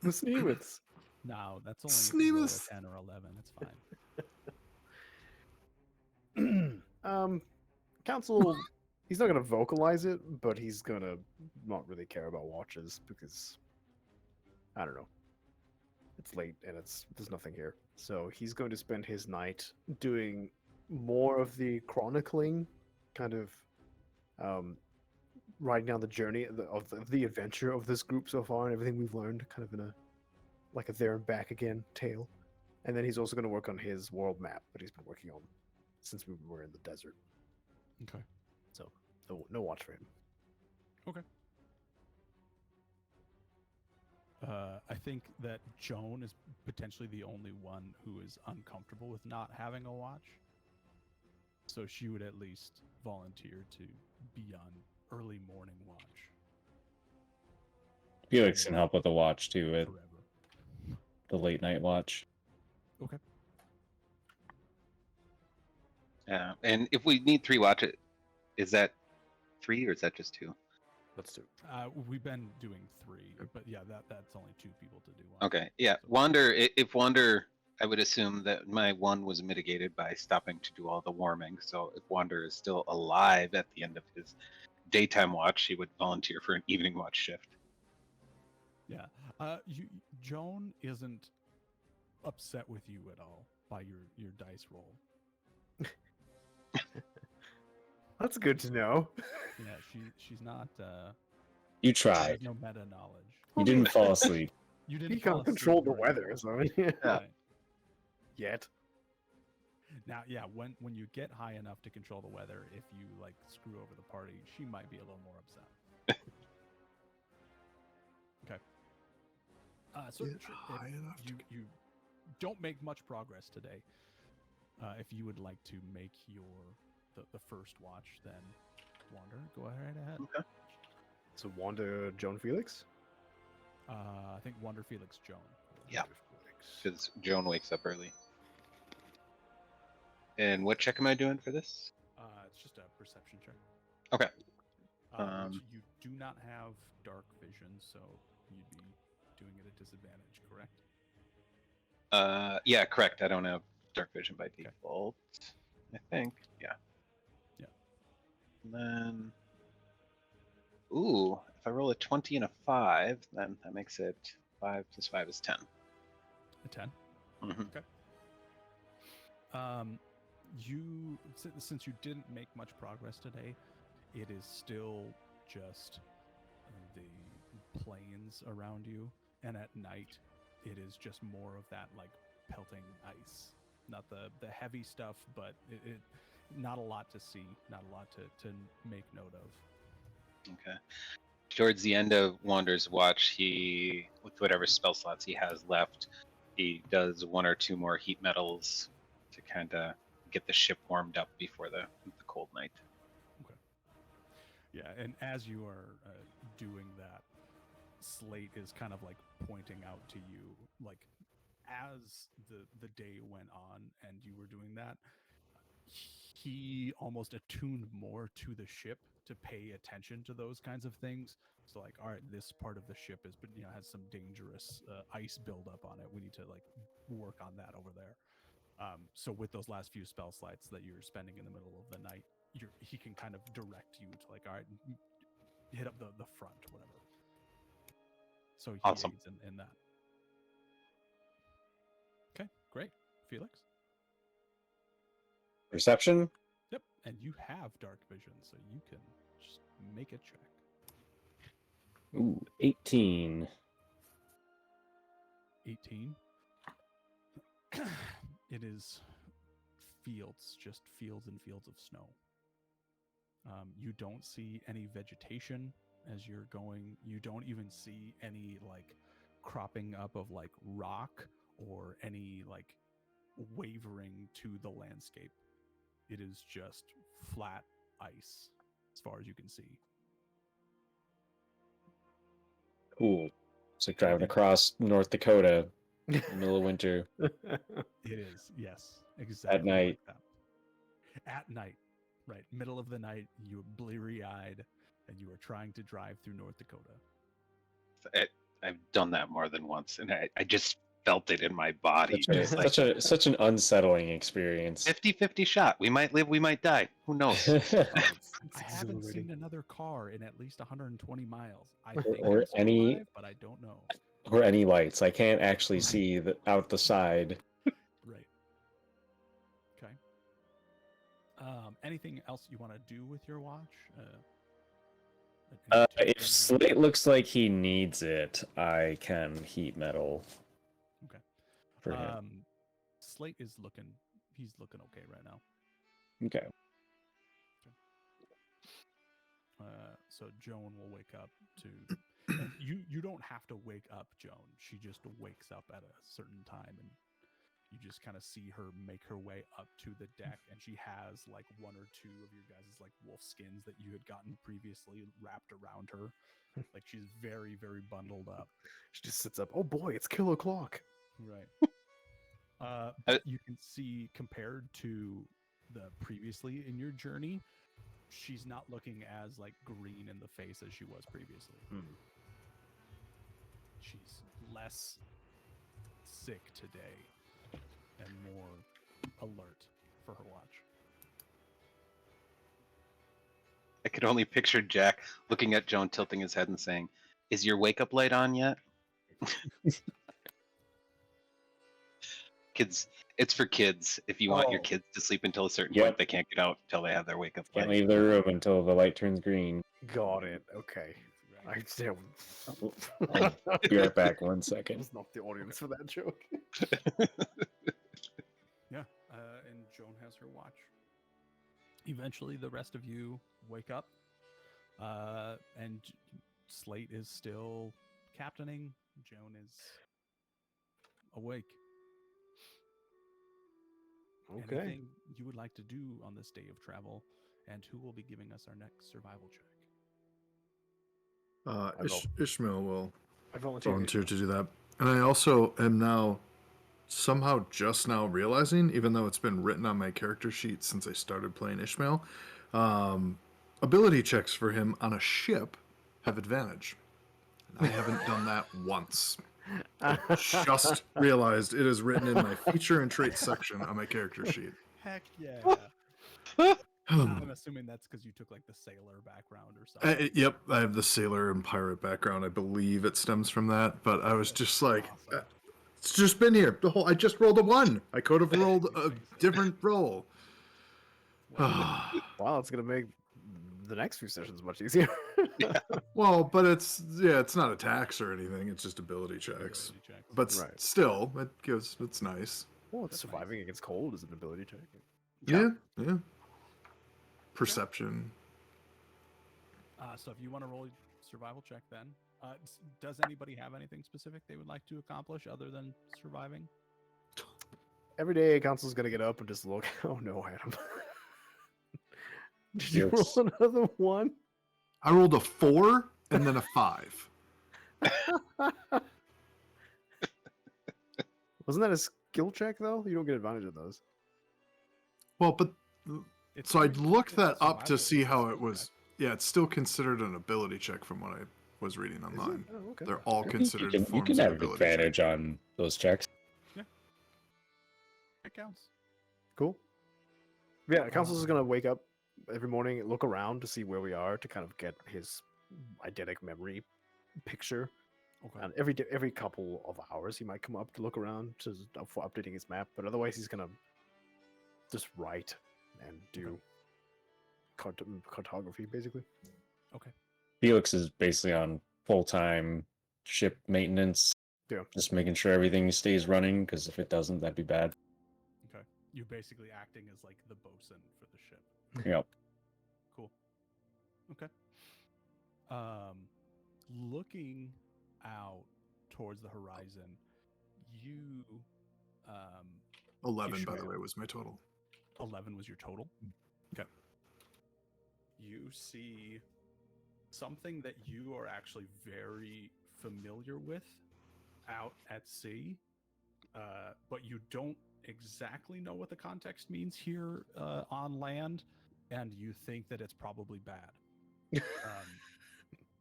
The Sneemits. No, that's only if you roll a Sneemus. 10 or 11. It's fine. Council, he's not going to vocalize it, but he's going to not really care about watches because, I don't know. It's late and there's nothing here. So he's going to spend his night doing more of the chronicling, kind of writing down the journey of the adventure of this group so far and everything we've learned, kind of in a there and back again tale. And then he's also going to work on his world map that he's been working on since we were in the desert. Okay. So no watch for him. I think that Joan is potentially the only one who is uncomfortable with not having a watch. So she would at least volunteer to be on early morning watch Felix can help with the watch too, with forever. the late night watch. Okay. Yeah, and if we need 3 watches, is that 3 or is that just 2? Let's do. We've been doing 3, but yeah, that's only 2 people to do one. Okay, yeah. Wander, if Wander, I would assume that my 1 was mitigated by stopping to do all the warming. So if Wander is still alive at the end of his daytime watch, he would volunteer for an evening watch shift. Yeah. Joan isn't upset with you at all by your dice roll. That's good to know. Yeah, she's not. You She tried. has no meta knowledge. You didn't fall asleep. You He didn't can't fall control asleep the during weather, war. so yeah. Right. Yet. Now, yeah, when you get high enough to control the weather, if you screw over the party, she might be a little more upset. Okay. So Get if high enough to you don't make much progress today. If you would like to make the first watch, then Wander, go ahead. Okay. So Wanda, Joan Felix? I think Wander, Felix, Joan. Yeah. Wanda Felix. Because Joan wakes up early. And what check am I doing for this? It's just a perception check. Okay. Which you do not have dark vision, so you'd be doing it at disadvantage, correct? Yeah, correct. I don't have dark vision by default. I think. Yeah. Yeah. And then, ooh, if I roll a 20 and a 5, then that makes it 5 plus 5 is 10. A 10. Mm-hmm. Since you didn't make much progress today, it is still just the plains around you, and at night it is just more of that pelting ice, not the heavy stuff, but it not a lot to see, not a lot to make note of. Okay. Towards the end of Wander's watch, he, with whatever spell slots he has left, he does 1 or 2 more heat metals to kind of get the ship warmed up before the cold night. Yeah, and as you are doing that, Slate is kind of pointing out to you, as the day went on and you were doing that, he almost attuned more to the ship to pay attention to those kinds of things. So all right, this part of the ship is, has some dangerous ice buildup on it. We need to work on that over there. So with those last few spell slots that you're spending in the middle of the night, he can kind of direct you to all right, hit up the front, whatever. So he Awesome. aids in that. Okay, great. Felix? Perception? Yep, and you have dark vision, so you can just make a check. Ooh, 18. 18. It is fields, just fields and fields of snow. You don't see any vegetation as you're going. You don't even see any cropping up of rock or any wavering to the landscape. It is just flat ice as far as you can see. Cool. It's like driving across North Dakota in the middle of winter. It is, yes, exactly night. like that. At night, right, middle of the night, you're bleary-eyed, and you are trying to drive through North Dakota. I've done that more than once, and I just felt it in my body. Just like Such an unsettling experience. 50-50 shot. We might live, we might die. Who knows? I haven't seen Exhilarating. another car in at least 120 miles. I think or I'll any- survive, but I don't know. Or any lights. I can't actually see out the side. Right. Okay. Anything else you want to do with your watch? If Slate looks like he needs it, I can heat metal. Okay. For him. Slate is looking. He's looking okay right now. Okay. So Joan will wake up to. And you don't have to wake up Joan. She just wakes up at a certain time, and you just kind of see her make her way up to the deck, and she has like one or two of your guys' like wolf skins that you had gotten previously wrapped around her. Like she's very, very bundled up. She just sits up. Oh boy, it's kill o'clock. Right. But you can see compared to the previously in your journey, she's not looking as like green in the face as she was previously. She's less sick today and more alert for her watch. I could only picture Jack looking at Joan, tilting his head and saying, "Is your wake up light on yet?" Kids, it's for kids. If you want your kids to sleep until a certain point, they can't get out until they have their wake up Can't light. leave the room until the light turns green. Got it. Okay. I still. I'll be right back. 1 I second. was not the audience for that joke. Yeah, and Joan has her watch. Eventually, the rest of you wake up, and Slate is still captaining. Joan is awake. Okay. Anything you would like to do on this day of travel, and who will be giving us our next survival check? Ishmael will I volunteer. volunteer to do that. And I also am now somehow just now realizing, even though it's been written on my character sheet since I started playing Ishmael, ability checks for him on a ship have advantage. And I haven't done that once. I just realized it is written in my feature and trait section on my character sheet. Heck yeah! I'm assuming that's because you took like the sailor background or something. Yep, I have the sailor and pirate background. I believe it stems from that, but I was just like, Awesome. it's just been here. I just rolled a 1. I could have rolled a different roll. Wow, it's gonna make the next few sessions much easier. Well, but it's not attacks or anything. It's just ability checks. Ability checks. But Right. still, it's nice. Well, it's surviving against cold is an ability check. Yeah. Perception. So if you want to roll a survival check, then does anybody have anything specific they would like to accomplish other than surviving? Every day, council's gonna get up and just look. Oh no, Adam. Did you Yes. roll another one? I rolled a 4 and then a 5. Wasn't that a skill check though? You don't get advantage of those. Well, but It's so I pretty- looked it's that up to survival, see it's a how it skill was. check. Yeah, it's still considered an ability check from what I was reading Is it? online. Oh, okay. They're all I think considered you forms can of have ability check. advantage on those checks. It counts. Cool. Yeah, council's is gonna wake up every morning, look around to see where we are to kind of get his eidetic memory picture. Okay. And every couple of hours, he might come up to look around for updating his map. But otherwise, he's gonna just write and do cartography, basically. Felix is basically on full-time ship maintenance. Yeah. Just making sure everything stays running, because if it doesn't, that'd be bad. Okay. You're basically acting as like the bosun for the ship. Yep. Cool. Okay. Looking out towards the horizon, you 11, by the Ishmael. way, was my total. 11 was your total. Okay. You see something that you are actually very familiar with out at sea, but you don't exactly know what the context means here on land, and you think that it's probably bad.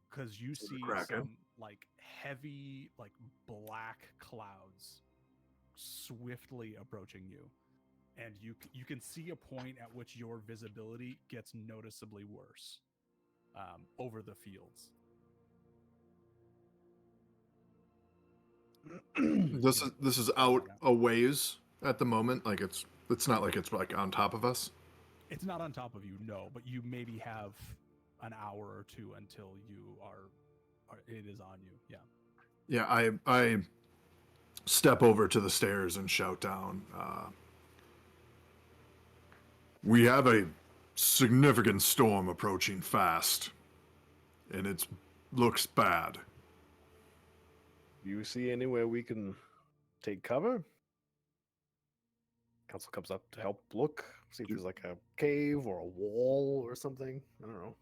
Because you see Kraken. some like heavy, like black clouds swiftly approaching you, and you can see a point at which your visibility gets noticeably worse over the fields. This is out a ways at the moment. Like it's not like it's like on top of us. It's not on top of you, no, but you maybe have an hour or two until you are it is on you. Yeah. Yeah, I step over to the stairs and shout down. We have a significant storm approaching fast, and it looks bad. Do you see anywhere we can take cover? Council comes up to help look, see if there's like a cave or a wall or something. I don't know.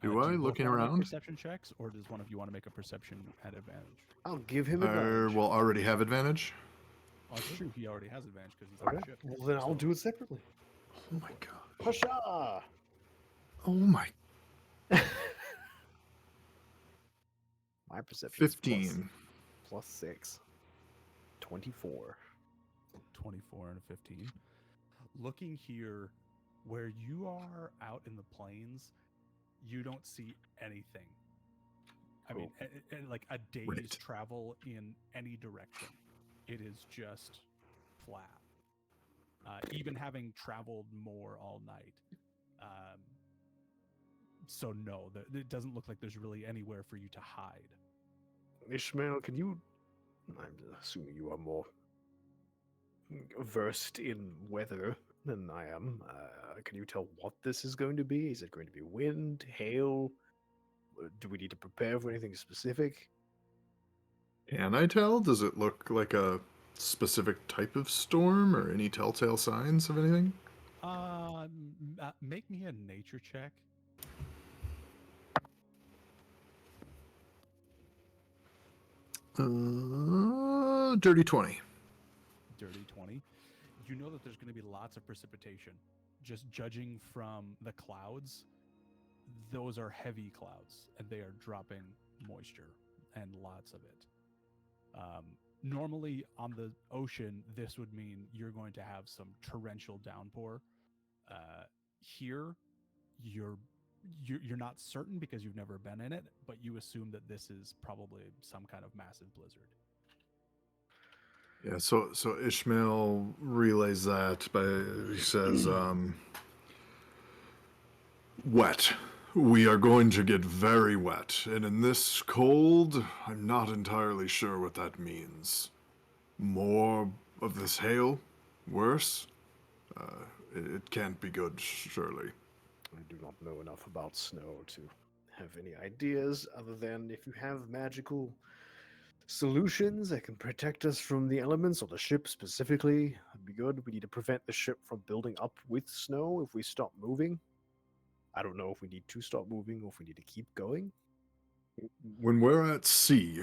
Do you I, both looking wanna make around? perception checks, or does one of you want to make a perception at advantage? I'll give him I advantage. will already have advantage. Oh, it's true. He already has advantage because he's on Okay. the ship. Well, then I'll So- do it separately. Oh my god. Pasha! Oh my. My perception is 15. plus 6. 24. 24 and a 15. Looking here, where you are out in the plains, you don't see anything. I mean, like a day's Right. travel in any direction. It is just flat. Even having traveled more all night. So no, it doesn't look like there's really anywhere for you to hide. Ishmael, can you... I'm assuming you are more versed in weather than I am. Can you tell what this is going to be? Is it going to be wind, hail? Do we need to prepare for anything specific? Can I tell? Does it look like a specific type of storm or any telltale signs of anything? Make me a nature check. Dirty 20. Dirty 20. You know that there's going to be lots of precipitation. Just judging from the clouds, those are heavy clouds, and they are dropping moisture, and lots of it. Normally on the ocean, this would mean you're going to have some torrential downpour. Here, you're not certain because you've never been in it, but you assume that this is probably some kind of massive blizzard. Yeah, so Ishmael relays that, but he says, wet. We are going to get very wet, and in this cold, I'm not entirely sure what that means. More of this hail? Worse? It can't be good, surely. I do not know enough about snow to have any ideas other than if you have magical solutions that can protect us from the elements or the ship specifically, that'd be good. We need to prevent the ship from building up with snow if we stop moving. I don't know if we need to stop moving or if we need to keep going. When we're at sea,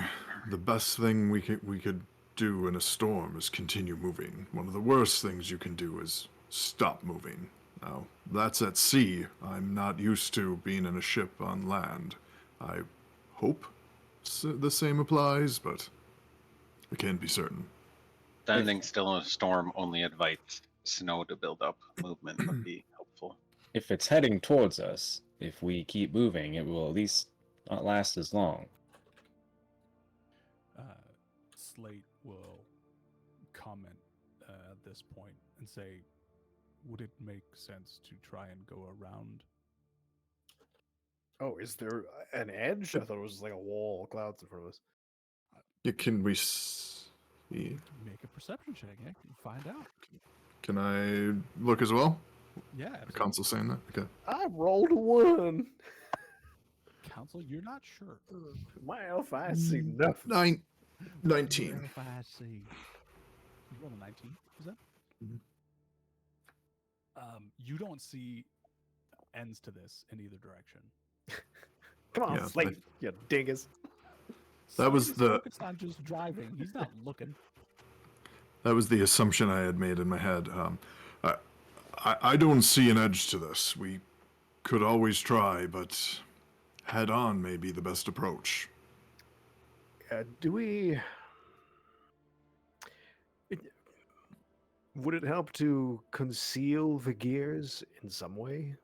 the best thing we could do in a storm is continue moving. One of the worst things you can do is stop moving. Now, that's at sea. I'm not used to being in a ship on land. I hope the same applies, but I can't be certain. Standing still in a storm only invites snow to build up. Movement would be helpful. If it's heading towards us, if we keep moving, it will at least not last as long. Slate will comment at this point and say, would it make sense to try and go around? Oh, is there an edge? I thought it was like a wall of clouds in front of us. Yeah, can we see? Make a perception check, yeah? Find out. Can I look as well? Yeah, The absolutely. council saying that? Okay. I rolled a 1. Council, you're not sure. My elf eyes see nothing. 19. If I see. You rolled a 19, is that? Mhm. You don't see ends to this in either direction. Come on, Yeah, Slate, you dingus. That was Slade is the- focused on just driving. He's not looking. That was the assumption I had made in my head. I, I don't see an edge to this. We could always try, but head on may be the best approach. Do we? it- Would it help to conceal the gears in some way?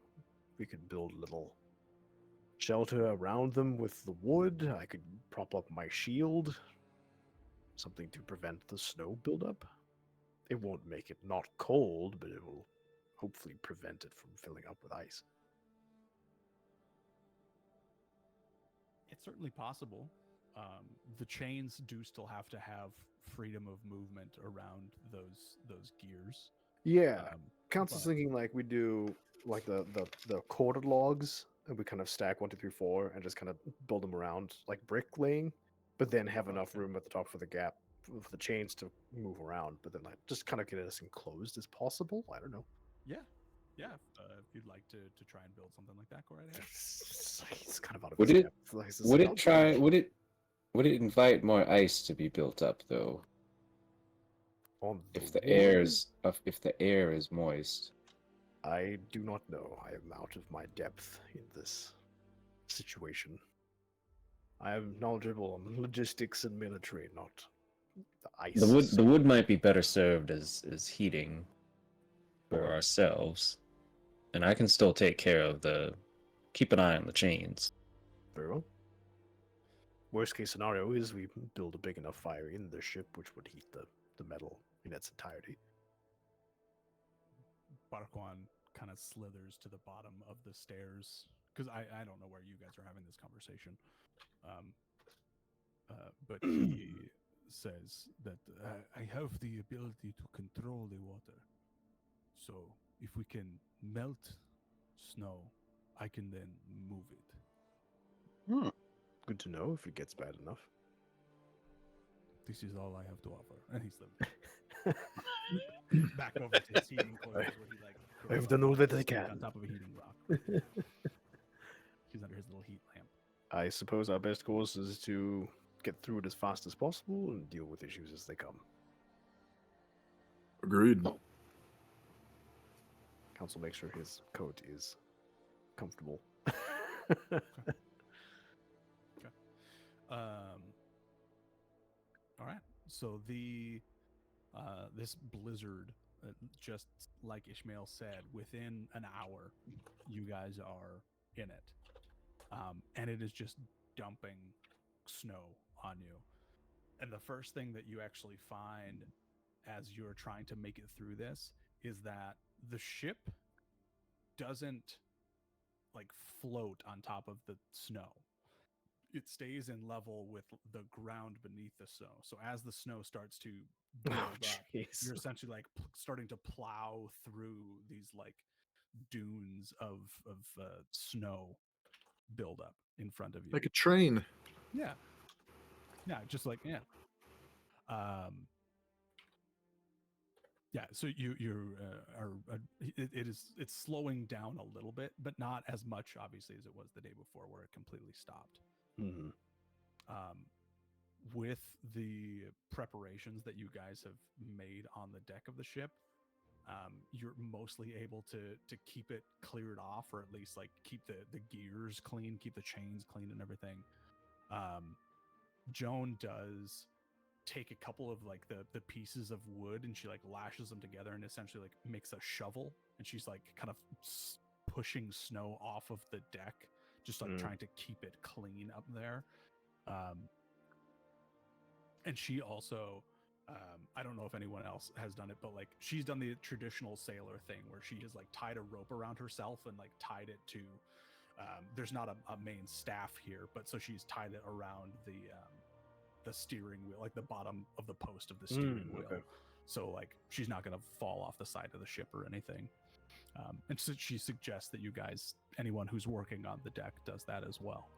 We could build a little shelter around them with the wood. I could prop up my shield. Something to prevent the snow buildup. It won't make it not cold, but it will hopefully prevent it from filling up with ice. It's certainly possible. The chains do still have to have freedom of movement around those gears. Yeah. Um, Council's but- thinking like we do like the corded logs, and we kind of stack 1, 2, 3, 4, and just kind of build them around like bricklaying, but then have enough Okay. room at the top for the gap for the chains to move around, but then like just kind of get it as enclosed as possible. I don't know. yeah, if you'd like to try and build something like that, go right ahead. It's kind of out of Would his it- depth. Like, it's Would like, it try? Would it invite more ice to be built up though? on If the wood? air is moist. I do not know. I am out of my depth in this situation. I am knowledgeable on logistics and military, not the ice. The wood might be better served as heating for Fair. ourselves, and I can still take care of keep an eye on the chains. Very well. Worst case scenario is we build a big enough fire in the ship, which would heat the metal in its entirety. Barquan kind of slithers to the bottom of the stairs because I don't know where you guys are having this conversation. But he says that I have the ability to control the water. So if we can melt snow, I can then move it. Good to know if it gets bad enough. This is all I have to offer. And he slips back over to his heating quarters where he like I've done all that I sits can. on top of a heating rock. He's under his little heat lamp. I suppose our best course is to get through it as fast as possible and deal with issues as they come. Agreed. Council makes sure his coat is comfortable. All right. So this blizzard, just like Ishmael said, within an hour, you guys are in it, and it is just dumping snow on you. And the first thing that you actually find as you're trying to make it through this is that the ship doesn't like float on top of the snow. It stays in level with the ground beneath the snow. So as the snow starts to build up, jeez. you're essentially like starting to plow through these like dunes of snow build up in front of you. Like a train. Yeah, just like yeah. So you are it's slowing down a little bit, but not as much obviously as it was the day before, where it completely stopped. Mm-hmm. With the preparations that you guys have made on the deck of the ship, you're mostly able to keep it cleared off, or at least like keep the gears clean, keep the chains clean and everything. Joan does take a couple of like the pieces of wood, and she like lashes them together and essentially like makes a shovel, and she's like kind of pushing snow off of the deck, just like trying to keep it clean up there. And she also, I don't know if anyone else has done it, but like she's done the traditional sailor thing where she has like tied a rope around herself and like tied it to, there's not a main staff here, but so she's tied it around the steering wheel, like the bottom of the post of the steering wheel. Okay. So like she's not going to fall off the side of the ship or anything. And so she suggests that you guys, anyone who's working on the deck, does that as well.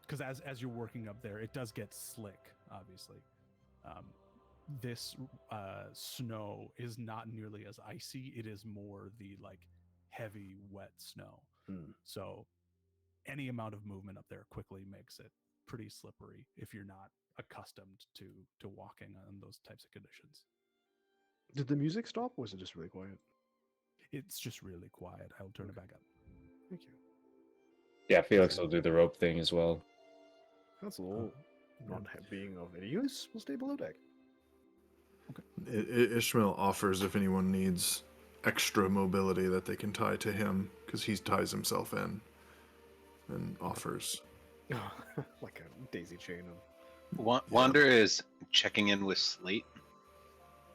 Because as you're working up there, it does get slick, obviously. This snow is not nearly as icy. It is more the like heavy, wet snow. So any amount of movement up there quickly makes it pretty slippery if you're not accustomed to walking on those types of conditions. Did the music stop, or was it just really quiet? It's just really quiet. I'll turn it back up. Thank you. Yeah, Felix will do the rope thing as well. That's a little not being of any use. We'll stay below deck. Ishmael offers if anyone needs extra mobility that they can tie to him, because he ties himself in and offers. Like a daisy chain. Wander is checking in with Slate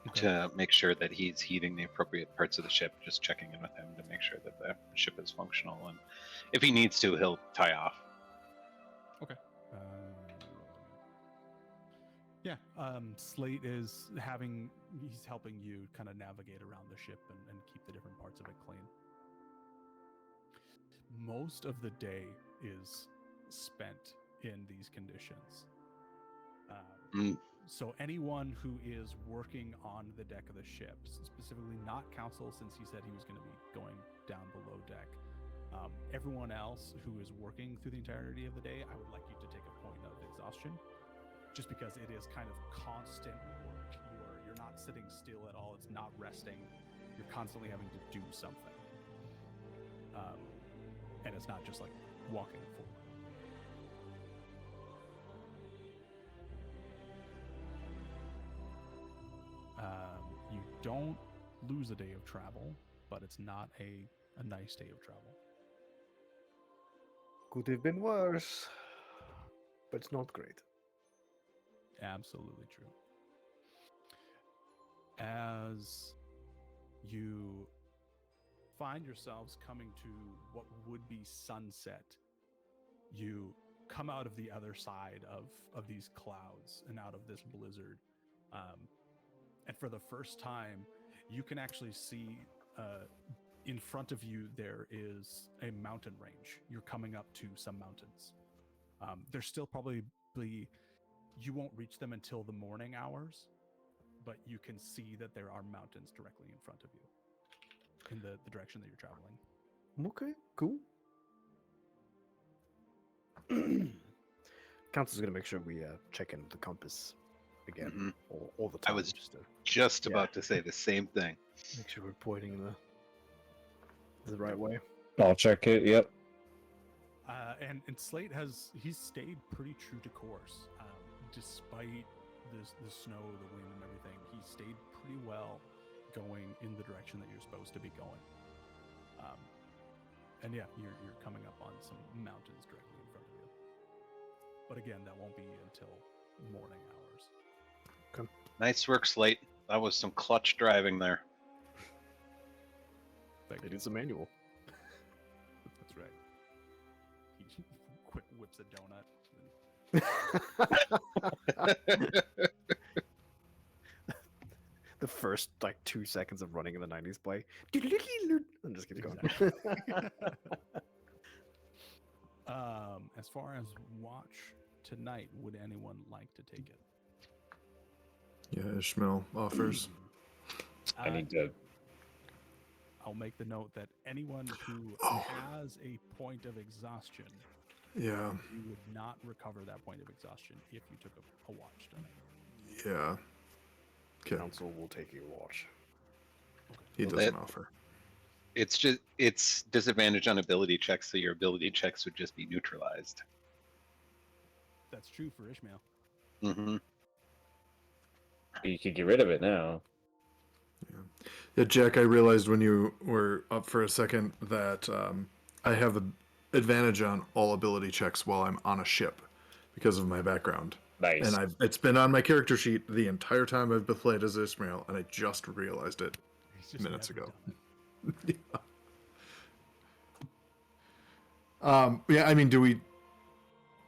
Okay. to make sure that he's heating the appropriate parts of the ship. Just checking in with him to make sure that the ship is functional, and if he needs to, he'll tie off. Okay. Yeah. Slate is he's helping you kind of navigate around the ship and keep the different parts of it clean. Most of the day is spent in these conditions. So anyone who is working on the deck of the ship, specifically not Council, since he said he was going to be going down below deck, everyone else who is working through the entirety of the day, I would like you to take a point of exhaustion, just because it is kind of constant work. You're not sitting still at all. It's not resting. You're constantly having to do something, and it's not just like walking forward. You don't lose a day of travel, but it's not a nice day of travel. Could have been worse, but it's not great. Absolutely true. As you find yourselves coming to what would be sunset, you come out of the other side of these clouds and out of this blizzard. And for the first time, you can actually see in front of you there is a mountain range. You're coming up to some mountains. There's still probably, you won't reach them until the morning hours, but you can see that there are mountains directly in front of you in the direction that you're traveling. Okay, cool. Council's gonna make sure we check in the compass again Mhm. all the time. I was just to just Yeah. about to say the same thing. make sure we're pointing the right way. I'll check it. Yep. And Slate he's stayed pretty true to course, despite the snow, the wind, and everything. He stayed pretty well going in the direction that you're supposed to be going. And yeah, you're coming up on some mountains directly in front of you. But again, that won't be until morning hours. Nice work, Slate. That was some clutch driving there. Thank It you. is a manual. That's right. He quick whips a donut. The first 2 seconds of running in the 90s play. I'm just keep going. As far as watch tonight, would anyone like to take it? Yeah, Ishmael offers. I need to. I'll make the note that anyone who Oh. has a point of exhaustion, Yeah, you would not recover that point of exhaustion if you took a watch tonight. yeah. Okay, Council will take a watch. he Well, doesn't that- offer. It's disadvantage on ability checks, so your ability checks would just be neutralized. That's true for Ishmael. Mm-hmm. You could get rid of it now. Yeah, Jack, I realized when you were up for a second that I have an advantage on all ability checks while I'm on a ship because of my background. Nice. And it's been on my character sheet the entire time I've played as Ishmael, and I just realized it. He's just Minutes never ago. done it. Yeah, I mean,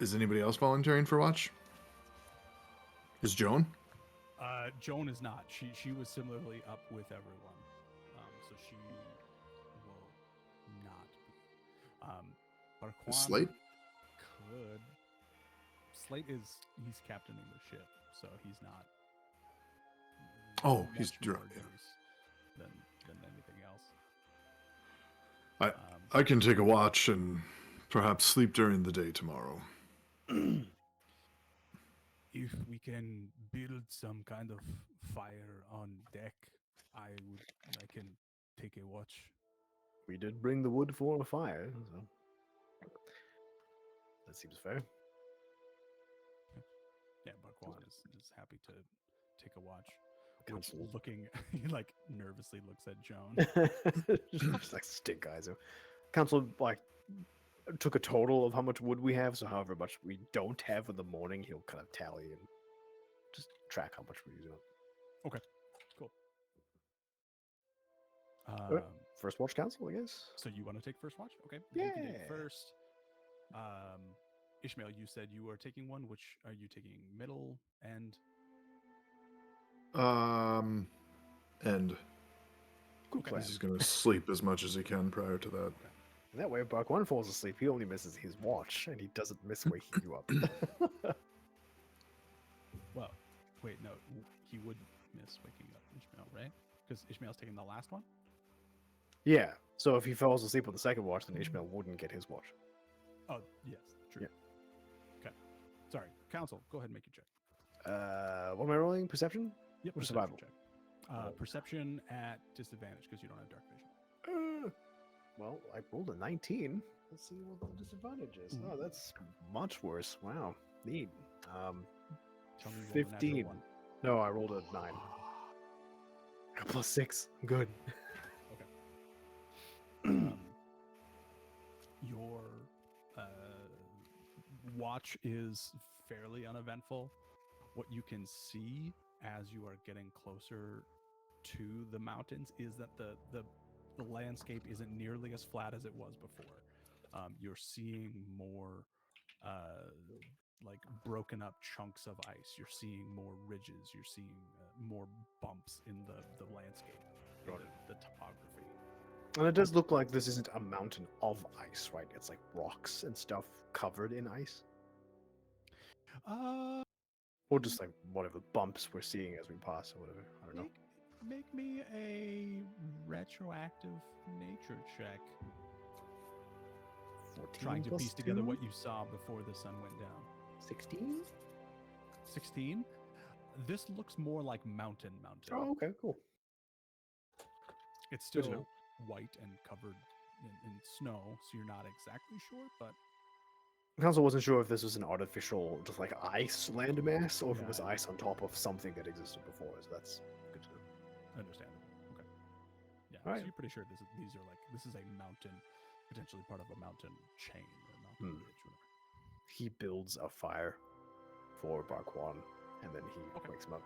is anybody else volunteering for watch? Is Joan? Joan is not. She was similarly up with everyone, so she will not be. But Is Quan Slate? could. Slate he's captaining the ship, so he's not. Oh, he's much drunk. more Yeah. use than anything else. I- I can take a watch and perhaps sleep during the day tomorrow. If we can build some kind of fire on deck, I can take a watch. We did bring the wood for a fire, so that seems fair. Yeah, Barquan is happy to take a watch. Which Council. looking, he like nervously looks at Joan. Just like stink eyes. Council like took a total of how much wood we have, so however much we don't have in the morning, he'll kind of tally and just track how much we're using up. Cool. Alright. First watch council, I guess. So you want to take first watch? Okay. You can take Yeah. first. Ishmael, you said you are taking one. Which are you taking? Middle, end? And Good Okay. plan. he's gonna sleep as much as he can prior to that. And that way, if Bark 1 falls asleep, he only misses his watch, and he doesn't miss waking you up. Well, wait, no, he would miss waking up Ishmael, right? Because Ishmael's taking the last one. Yeah, so if he falls asleep on the second watch, then Ishmael wouldn't get his watch. Oh, yes, true. Yeah. Okay. Sorry, Council. Go ahead and make your check. What am I rolling? Perception? Yep. Or Perception survival? check. Oh. Perception at disadvantage because you don't have dark vision. Well, I rolled a 19. Let's see what the disadvantage is. Oh, that's much worse. Wow. Neat. Tell me you rolled a natural 15. one. No, I rolled a 9. Plus 6. Good. Your watch is fairly uneventful. What you can see as you are getting closer to the mountains is that the landscape isn't nearly as flat as it was before. You're seeing more like broken up chunks of ice. You're seeing more ridges. You're seeing more bumps in the landscape, the topography. And it does look like this isn't a mountain of ice, right? It's like rocks and stuff covered in ice. Or just like whatever bumps we're seeing as we pass or whatever. I don't know. Make me a retroactive nature check. 14 Trying to plus piece together 2? what you saw before the sun went down. 16? 16. This looks more like mountain. Oh, okay, cool. It's Good to still know. white and covered in snow, so you're not exactly sure, but Council wasn't sure if this was an artificial, just like ice landmass, or if it was Yeah. ice on top of something that existed before. So that's good to know. understandable. Okay. Yeah. Alright. So you're pretty sure this is a mountain, potentially part of a mountain chain or a mountain Hmm. ridge, whatever. He builds a fire for Barquan, and then he Okay. wakes him up.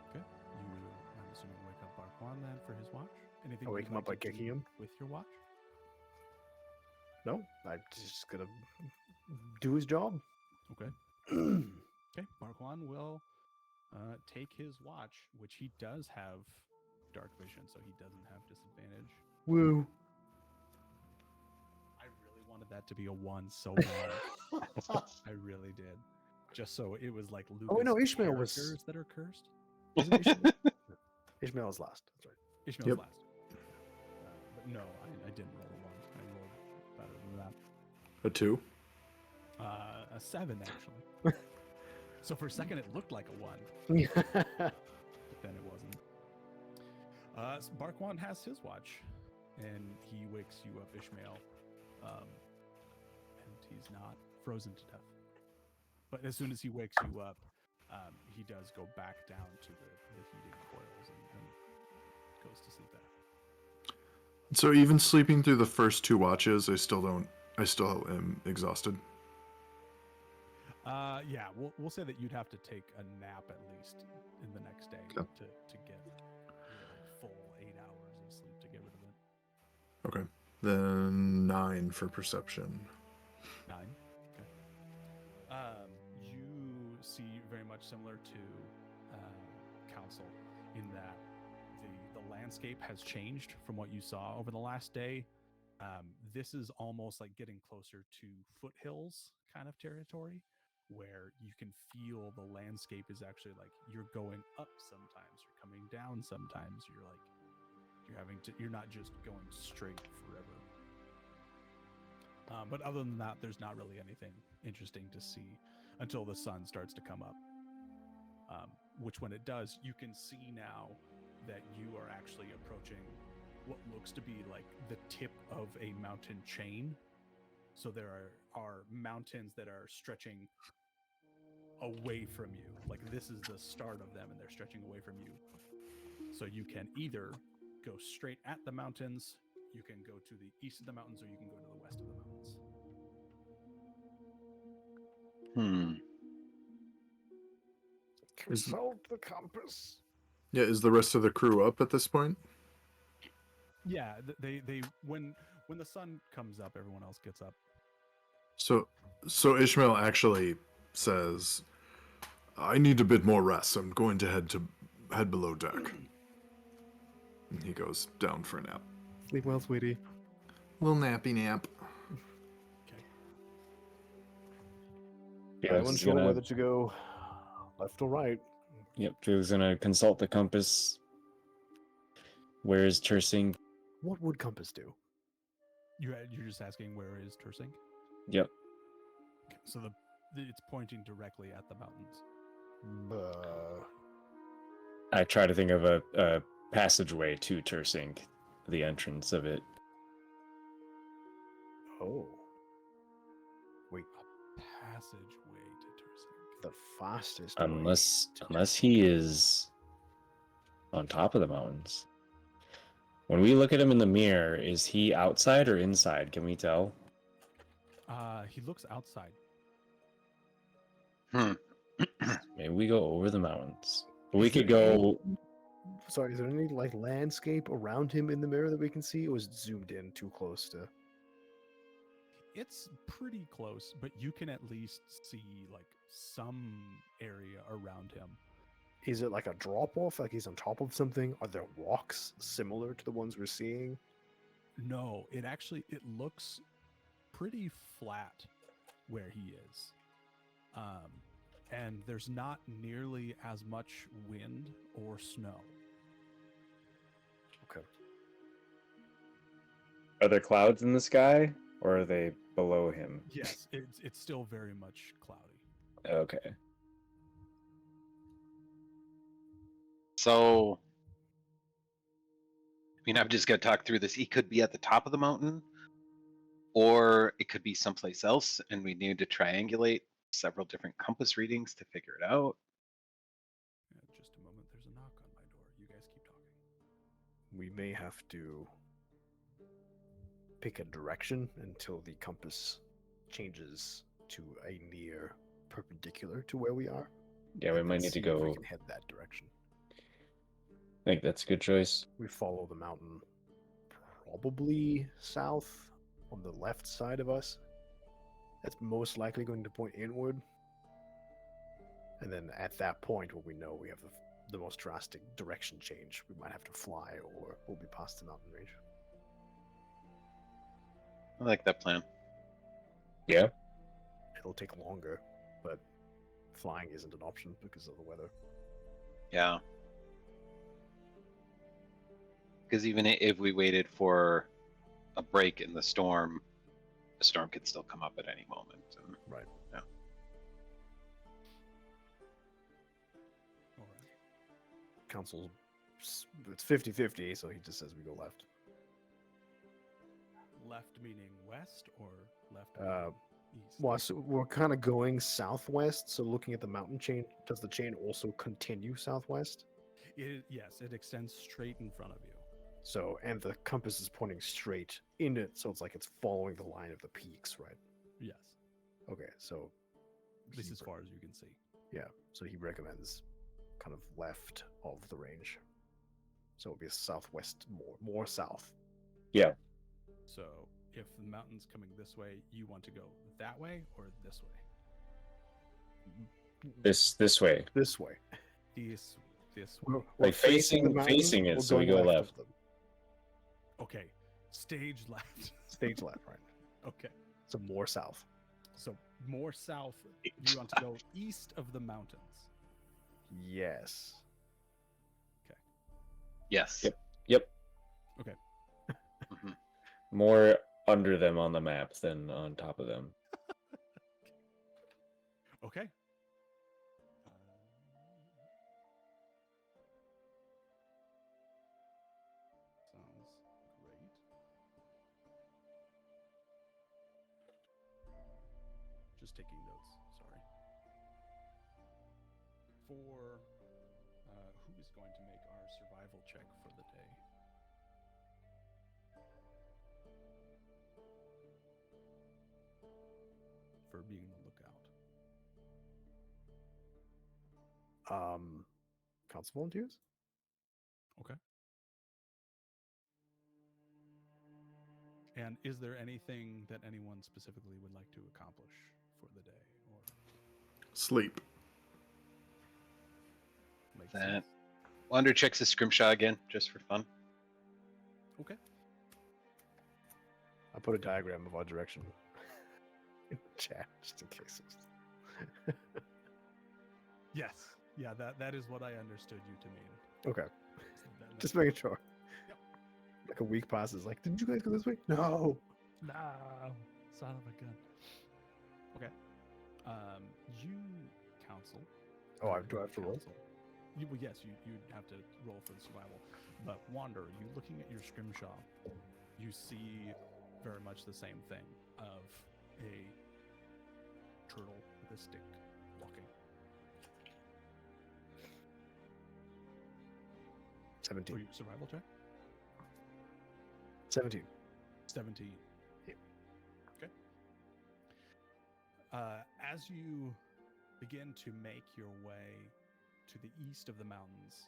Okay. I'm assuming, wake up Barquan then for his watch. Anything I wake you'd him up like by to kicking do him. with your watch? No, I'm just gonna do his job. Okay. Okay. Barquan will take his watch, which he does have dark vision, so he doesn't have disadvantage. Woo. I really wanted that to be a 1 so bad. I really did. Just so it was like Lucas Oh, no, Ishmael was- characters that are cursed. Isn't Ishmael? Ishmael is last. That's right. Ishmael's Yep. last. But no, I didn't roll a 1. I rolled better than that. A 2. A 7, actually. So for a second, it looked like a 1, but then it wasn't. So Barquan has his watch, and he wakes you up, Ishmael. And he's not frozen to death. But as soon as he wakes you up, he does go back down to the heating coils and goes to sleep there. So even sleeping through the first 2 watches, I still am exhausted. Yeah, we'll say that you'd have to take a nap at least in the next day Okay. to get a full 8 hours of sleep to get rid of it. Okay. Then 9 for perception. 9. Okay. You see very much similar to Council in that the landscape has changed from what you saw over the last day. This is almost like getting closer to foothills kind of territory, where you can feel the landscape is actually like you're going up sometimes, you're coming down sometimes, you're not just going straight forever. But other than that, there's not really anything interesting to see. until the sun starts to come up. Which, when it does, you can see now that you are actually approaching what looks to be like the tip of a mountain chain. So there are mountains that are stretching away from you. Like this is the start of them, and they're stretching away from you. So you can either go straight at the mountains, you can go to the east of the mountains, or you can go to the west of the mountains. Consult the compass. Yeah, is the rest of the crew up at this point? Yeah, they when the sun comes up, everyone else gets up. So Ishmael actually says, "I need a bit more rest. I'm going to head below deck." And he goes down for a nap. Sleep well, sweetie. Little nappy nap. Okay. Felix is Unsure gonna, whether to go left or right. yep, Felix is gonna consult the compass. Where is Tersing? What would compass do? You're just asking where is Tersink? Yep. So it's pointing directly at the mountains. I try to think of a passageway to Tersing, the entrance of it. Oh. Wait, Passageway to Tersink. the fastest way. Unless he is on top of the mountains. When we look at him in the mirror, is he outside or inside? Can we tell? He looks outside. Maybe we go over the mountains. We Is could there go. Sorry, is there any like landscape around him in the mirror that we can see? Or is it zoomed in too close to? It's pretty close, but you can at least see like some area around him. Is it like a drop off? Like he's on top of something? Are there rocks similar to the ones we're seeing? No, it looks pretty flat where he is. And there's not nearly as much wind or snow. Okay. Are there clouds in the sky, or are they below him? Yes, it's still very much cloudy. Okay. So, I mean, I'm just going to talk through this. He could be at the top of the mountain, or it could be someplace else, and we need to triangulate several different compass readings to figure it out. Just a moment, there's a knock on my door. You guys keep talking. We may have to pick a direction until the compass changes to a near perpendicular to where we are. Yeah, we and might then need to see if go. we can head that direction. I think that's a good choice. We follow the mountain probably south on the left side of us. That's most likely going to point inward. And then at that point where we know we have the most drastic direction change, we might have to fly or we'll be past the mountain range. I like that plan. Yeah. It'll take longer, but flying isn't an option because of the weather. Yeah. Because even if we waited for a break in the storm could still come up at any moment. And, Right. Yeah. All right. Council, it's 50-50, so he just says we go left. Left meaning west or left Uh, meaning east? Well, so we're kind of going southwest, so looking at the mountain chain, does the chain also continue southwest? Yes, it extends straight in front of you. So, and the compass is pointing straight in it, so it's like it's following the line of the peaks, right? Yes, Okay, so at least he as far as you can see. yeah, so he recommends kind of left of the range. So it'll be southwest, more south. Yeah. So if the mountain's coming this way, you want to go that way or this way? This way. This way. This way. We're Like facing the mountain, it, we're so we going go of left. them. Okay, stage left. Stage left, right? Okay, So more south. so more south. You want to go east of the mountains. Yes. Yes. Yep. Yep. Okay. Mhm. More under them on the map than on top of them. Okay. just taking notes. Sorry. For who is going to make our survival check for the day? For being on the lookout. Council volunteers? Okay. And is there anything that anyone specifically would like to accomplish for the day, or Sleep. make That- sense? Wander checks his scrimshaw again, just for fun. Okay. I put a diagram of our direction in the chat just in case. Yes. Yeah, that is what I understood you to mean. Okay, That- just making sure. Yep. Like a week passes, like, didn't you guys go this way? No. No, son of a gun. Okay. You counsel. Oh, do I have to roll? counsel. Well, yes, you have to roll for the survival. But Wander, you looking at your scrimshaw, you see very much the same thing of a turtle with a stick walking. 17. For your survival check? 17. 17. Yeah. Okay. As you begin to make your way to the east of the mountains,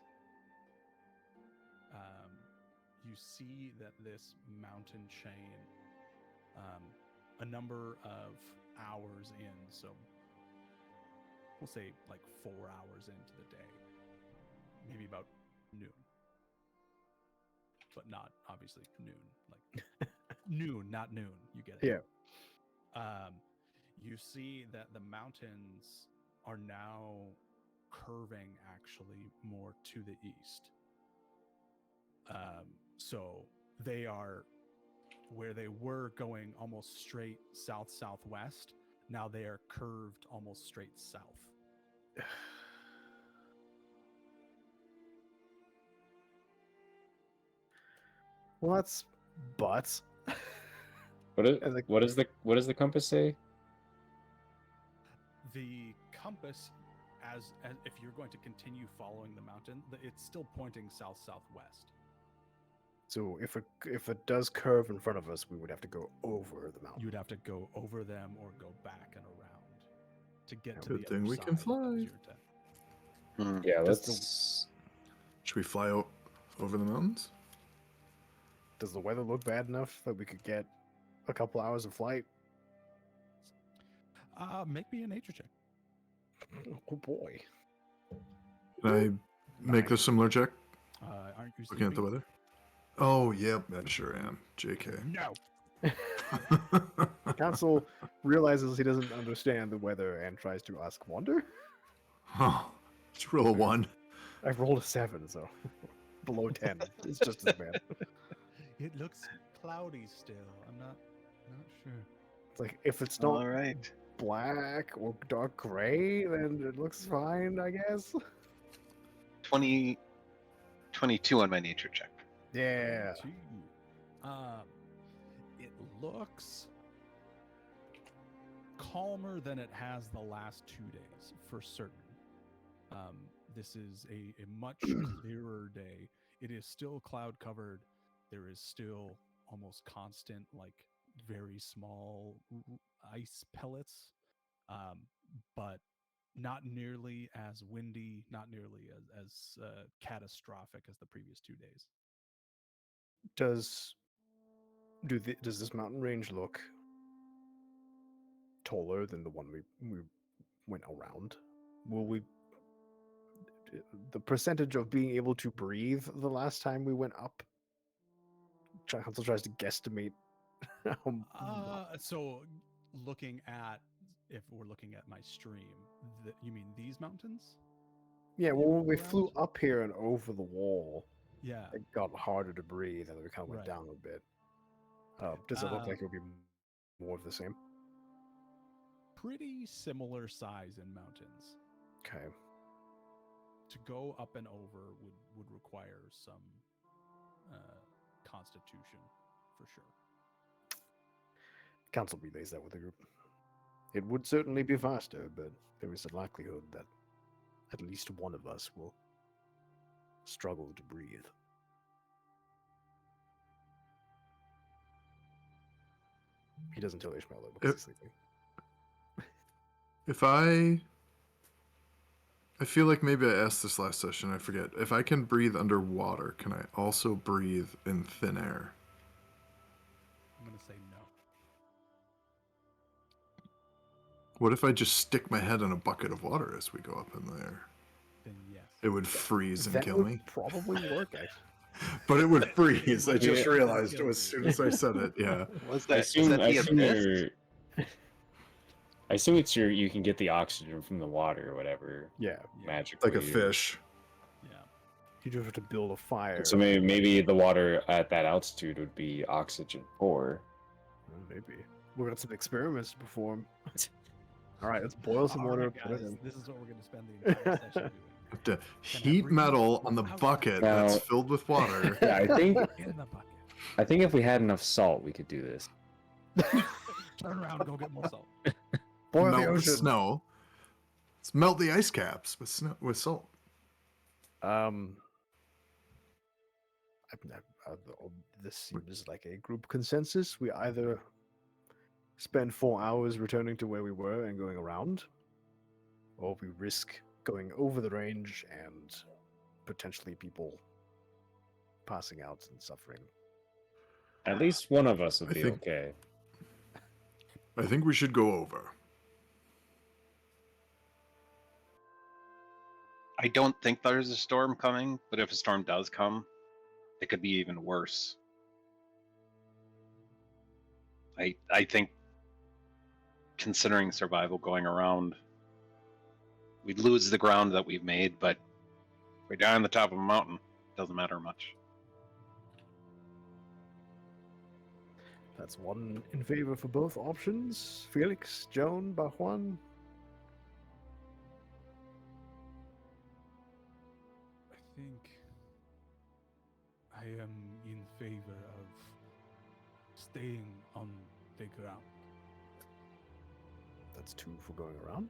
you see that this mountain chain, a number of hours in, so we'll say like 4 hours into the day, maybe about noon, but not obviously noon, like noon, not noon. You get it. Yeah. You see that the mountains are now curving actually more to the east. So they are where they were going almost straight south-southwest. Now they are curved almost straight south. Well, that's butts. And like- What does the compass say? The compass, as if you're going to continue following the mountain, it's still pointing south-southwest. So if it does curve in front of us, we would have to go over the mountain. You'd have to go over them or go back and around to get to Good the thing other we side. can That fly. was your attack. Yeah, Does let's. Should we fly over the mountains? Does the weather look bad enough that we could get a couple hours of flight? Make me a nature check. Oh boy. Can I make Nine. a similar check? Aren't you Looking at the sleeping? weather? Oh, yep, I sure am. JK. No. Council realizes he doesn't understand the weather and tries to ask Wander. Huh. Just roll a 1. I've rolled a 7, so below 10. It's just as bad. It looks cloudy still. I'm not sure. It's like if it's not All right. black or dark gray, then it looks fine, I guess. 22 on my nature check. Yeah. Two. It looks calmer than it has the last 2 days for certain. This is a much clearer day. It is still cloud covered. There is still almost constant, like very small ice pellets, but not nearly as windy, not nearly as catastrophic as the previous 2 days. Does this mountain range look taller than the one we went around? Will we the percentage of being able to breathe the last time we went up? Council tries to guesstimate. So looking at, if we're looking at my stream, you mean these mountains? Yeah, well, you when we around? flew up here and over the wall, Yeah. it got harder to breathe, and then we kind of went Right. down a bit. Does it look like it would be more of the same? Pretty similar size in mountains. Okay. To go up and over would require some constitution for sure. Council relays that with the group. It would certainly be faster, but there is a likelihood that at least one of us will struggle to breathe. He doesn't tell Ishmael though because he's sleeping. If I feel like maybe I asked this last session, I forget. If I can breathe underwater, can I also breathe in thin air? I'm gonna say no. What if I just stick my head in a bucket of water as we go up in the air? Then yes. It would freeze and That kill would me. probably work, actually. But it would freeze. I just Yeah. realized it as soon as I said it. Yeah. Was I that, is that the abyss? I assume it's you can get the oxygen from the water or whatever Yeah. magically. Like a fish. Yeah. You just have to build a fire. So maybe the water at that altitude would be oxygen poor. Maybe. We've got some experiments to perform. All right, let's boil some water. Alright, Put it guys, in. this is what we're gonna spend the entire session doing. To heat breathe metal on the outside? bucket Now- that's filled with water. Yeah, In the bucket. I think if we had enough salt, we could do this. Turn around, go get more salt. Boil melt the the ocean. snow. Let's melt the ice caps with snow with salt. This seems like a group consensus. We either spend 4 hours returning to where we were and going around, or we risk going over the range and potentially people passing out and suffering. At least one of us would I be think- okay. I think we should go over. I don't think there's a storm coming, but if a storm does come, it could be even worse. I think considering survival going around, we'd lose the ground that we've made, but if we're down on the top of a mountain, it doesn't matter much. That's one in favor for both options. Felix, Joan, Bajuan. I think I am in favor of staying on the ground. That's 2 for going around.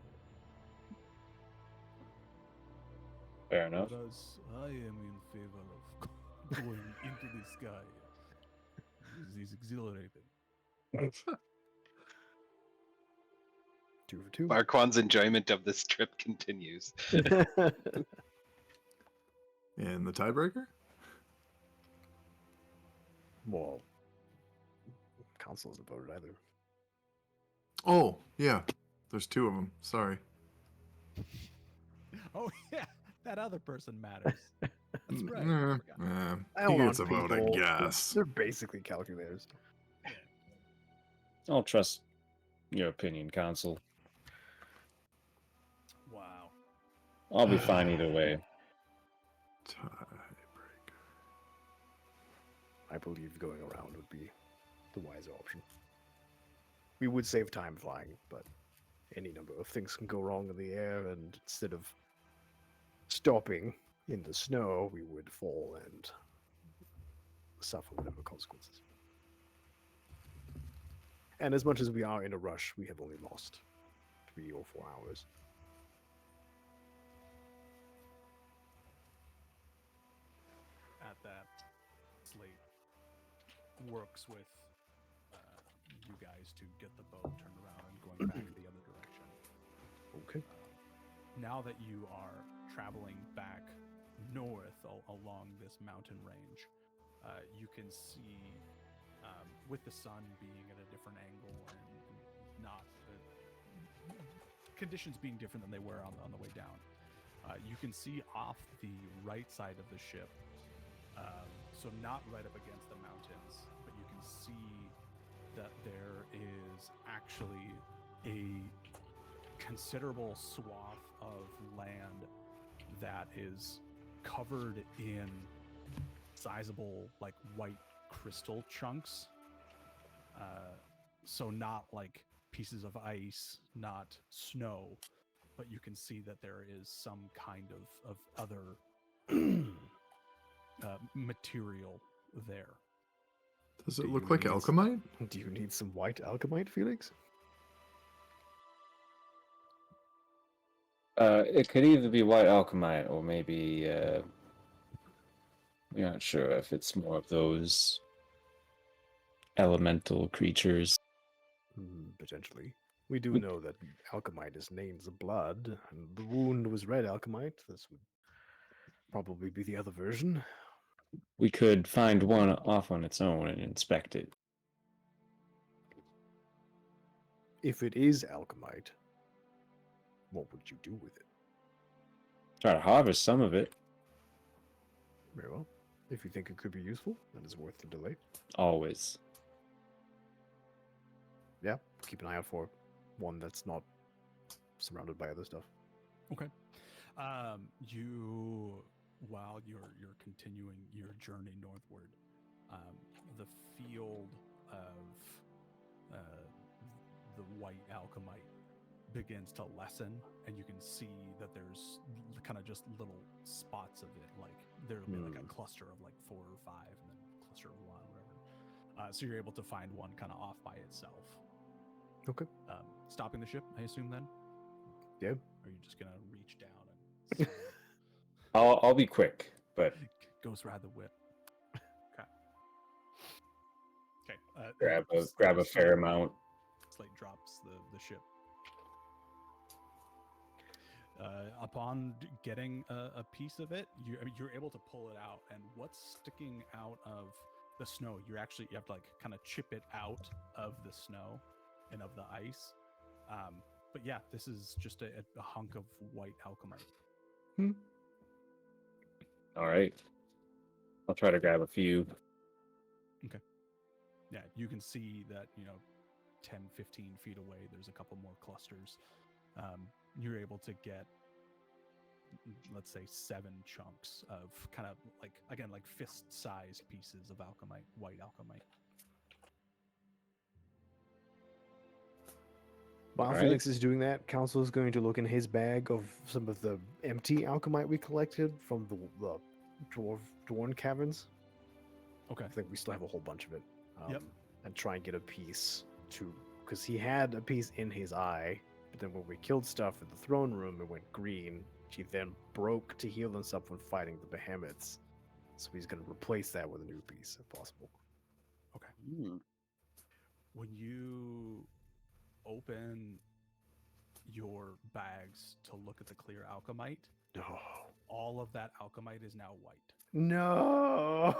Fair enough. Whereas I am in favor of going into the sky. This is exhilarating. 2 for 2. Marquand's enjoyment of this trip continues. And the tiebreaker? Well, council hasn't voted either. Oh, yeah. There's 2 of them. Sorry. Oh yeah, that other person matters. That's right. I Nah, forgot. nah. I He don't gets a want vote, I people. guess. They're basically calculators. I'll trust your opinion, Council. Wow. I'll be fine either way. Tiebreaker. I believe going around would be the wiser option. We would save time flying, but any number of things can go wrong in the air, and instead of stopping in the snow, we would fall and suffer whatever consequences. And as much as we are in a rush, we have only lost 3 or 4 hours. At that, Slate works with you guys to get the boat turned around and going back the other direction. Okay. Now that you are traveling back north along this mountain range, you can see, with the sun being at a different angle and not conditions being different than they were on the way down, you can see off the right side of the ship, so not right up against the mountains, but you can see that there is actually a considerable swath of land that is covered in sizable, like, white crystal chunks. So not like pieces of ice, not snow, but you can see that there is some kind of other material there. Does Do it you look like need- alchemite? Do you need some white alchemite, Felix? It could either be white alchemite or maybe we're not sure if it's more of those elemental creatures. Potentially. We do know that alchemite is named the blood, and the wound was red alchemite. This would probably be the other version. We could find one off on its own and inspect it. If it is alchemite, what would you do with it? Try to harvest some of it. Very well. If you think it could be useful, that is worth the delay. Always. Yeah, keep an eye out for one that's not surrounded by other stuff. You, while you're continuing your journey northward, the field of the white alchemite begins to lessen, and you can see that there's kind of just little spots of it. Like there'll be like a cluster of like 4 or 5, and then a cluster of 1, whatever. So you're able to find one kind of off by itself. Okay. Stopping the ship, I assume then? Yeah. Or are you just gonna reach down and I'll be quick, but Ghost Ride the whip? Okay. grab a fair amount. Slate drops the ship. Upon getting a piece of it, you're able to pull it out, and what's sticking out of the snow, you have to like kind of chip it out of the snow and of the ice. But yeah, this is just a hunk of white alchemite. All right. I'll try to grab a few. Yeah, you can see that, 10, 15 feet away, there's a couple more clusters. You're able to get, let's say, 7 chunks of kind of like, again, like fist-sized pieces of alchemite, white alchemite. While Alright. Felix is doing that, Council is going to look in his bag of some of the empty alchemite we collected from the dwarven caverns. Okay. I think we still have a whole bunch of it. Yep. And try and get a piece to, because he had a piece in his eye, but then when we killed stuff in the throne room, it went green. He then broke to heal himself when fighting the behemoths. So he's going to replace that with a new piece if possible. Okay. When you open your bags to look at the clear alchemite, No. all of that alchemite is now white. No.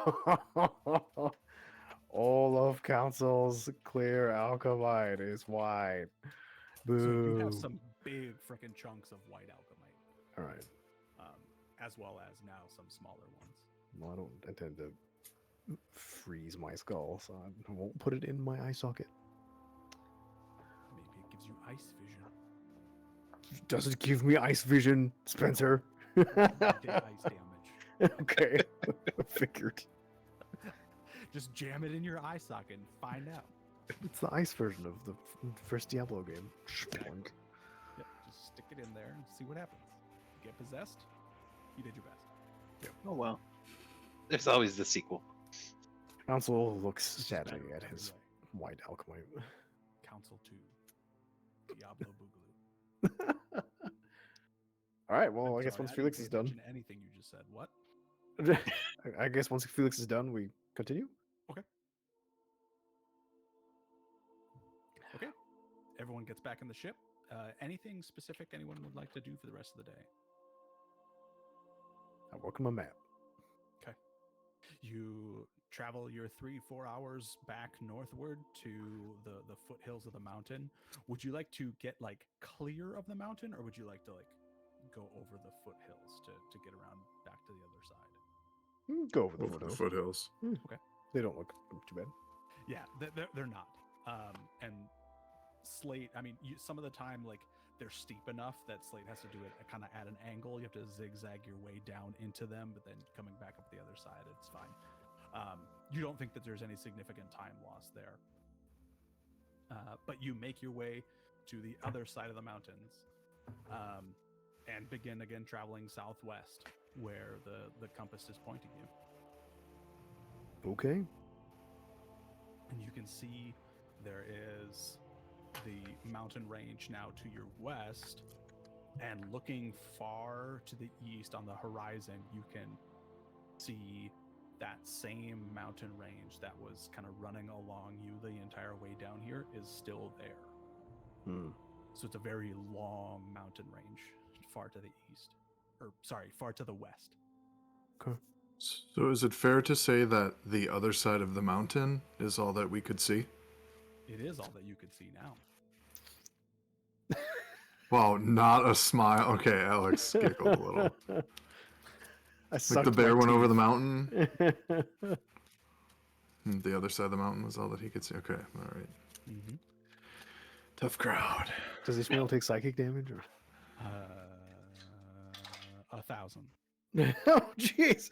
All of Council's clear alchemite is white. Boo. So you have some big freaking chunks of white alchemite. All right. As well as now some smaller ones. Well, I don't intend to freeze my skull, so I won't put it in my eye socket. Maybe it gives you ice vision. Does it give me ice vision, Spencer? Ice damage. Okay. Figured. Just jam it in your eye socket and find out. It's the ice version of the first Diablo game. Splunk. Yep, just stick it in there and see what happens. You get possessed, you did your best. Oh well. There's always the sequel. Council looks It's sadly better at every his way. white alchemite. Council 2. Diablo Boogaloo. All right, well, I'm I guess sorry, once didn't Felix pay is done, attention to anything you just said. What? I guess once Felix is done, we continue. Okay. Everyone gets back in the ship. Anything specific anyone would like to do for the rest of the day? I work on my map. You travel your 3-4 hours back northward to the foothills of the mountain. Would you like to get like clear of the mountain, or would you like to like go over the foothills to get around back to the other side? Go over the Over the foothills. foothills. They don't look too bad. Yeah, they're not. And Slate, I mean, some of the time, like, they're steep enough that Slate has to do it kind of at an angle. You have to zigzag your way down into them, but then coming back up the other side, it's fine. You don't think that there's any significant time loss there. But you make your way to the other side of the mountains and begin again traveling southwest where the compass is pointing you. Okay. And you can see there is the mountain range now to your west, And looking far to the east on the horizon, you can see that same mountain range that was kind of running along you the entire way down here is still there. Hmm. So it's a very long mountain range far to the east. Or, sorry, far to the west. So is it fair to say that the other side of the mountain is all that we could see? It is all that you could see now. Wow, not a smile. Okay, Alex giggled a little. I Like sucked the bear my went over the teeth. mountain. And the other side of the mountain was all that he could see. Okay, all right. Mm-hmm. Tough crowd. Does Ishmael take psychic damage? Or? 1,000. Oh, jeez.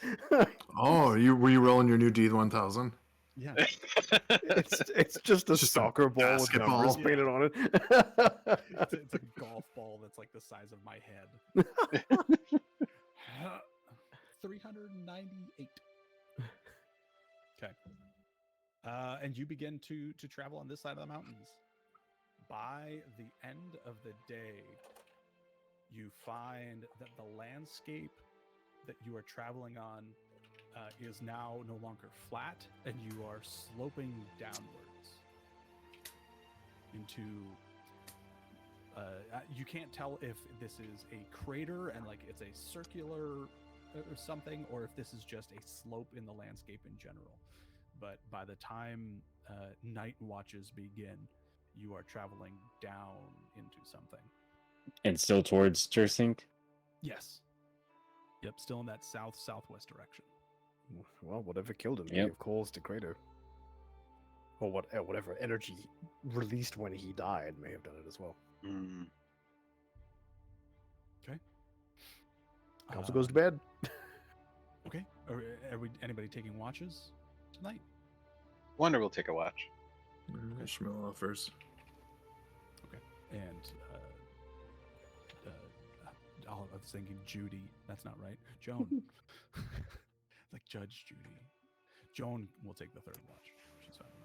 Oh, were you rolling your new D1000? Yeah. It's just a Just a soccer ball with basketball. numbers painted on it. It's a golf ball that's like the size of my head. 398. Okay. And you begin to travel on this side of the mountains. By the end of the day, you find that the landscape that you are traveling on is now no longer flat, and you are sloping downwards into you can't tell if this is a crater and like it's a circular or something, or if this is just a slope in the landscape in general. But by the time night watches begin, you are traveling down into something. And still towards Jersink? Yes. Yep, still in that southwest direction. Well, whatever killed him may Yep. have caused the crater. Or whatever energy released when he died may have done it as well. Mm. Council goes to bed. Okay. Are anybody taking watches tonight? Wonder will take a watch. Ishmael offers. And I was thinking Judy. That's not right. Joan. Like Judge Judy. Joan will take the third watch. She's fine with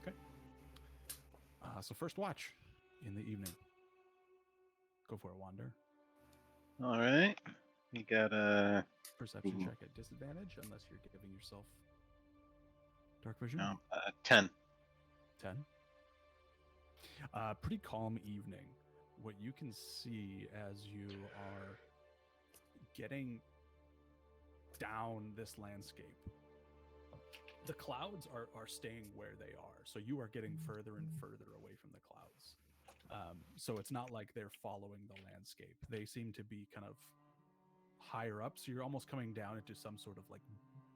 that. Okay. So first watch in the evening. Go for it, Wander. All right. You got a Perception Ooh. check at disadvantage, unless you're giving yourself dark vision. 10. 10. Pretty calm evening. What you can see as you are getting down this landscape, the clouds are staying where they are. So you are getting further and further away from the clouds. So it's not like they're following the landscape. They seem to be kind of higher up. So you're almost coming down into some sort of like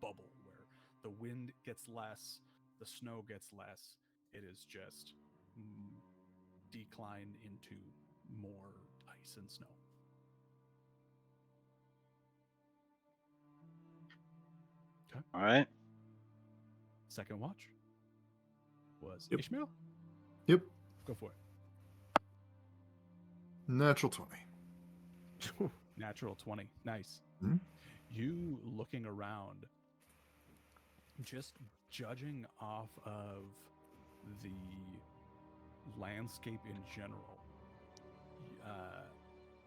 bubble where the wind gets less, the snow gets less. It is just decline into more ice and snow. Okay. All right. Second watch was Yep. Ishmael. Yep. Go for it. Natural 20. Natural 20. Nice. Mhm. You looking around, just judging off of the landscape in general,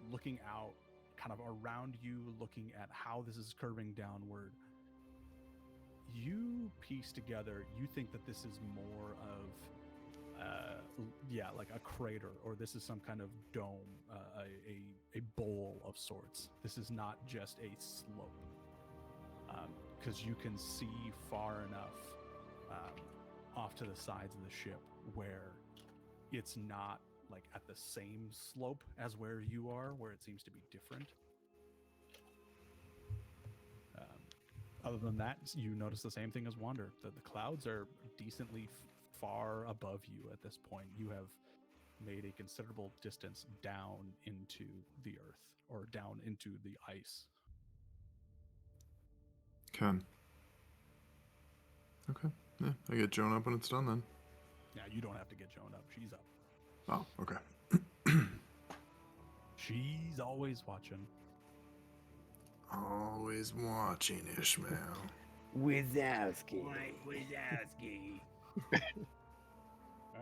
looking out kind of around you, looking at how this is curving downward, you piece together, you think that this is more of like a crater, or this is some kind of dome, a bowl of sorts. This is not just a slope, because you can see far enough off to the sides of the ship where it's not like at the same slope as where you are, where it seems to be different. Other than that, you notice the same thing as Wander, that the clouds are decently far above you at this point. You have made a considerable distance down into the earth, or down into the ice. Okay. Yeah, I get Joan up when it's done then. Yeah, you don't have to get Joan up. She's up. Oh, okay. She's always watching. Always watching Ishmael. Wazowski. All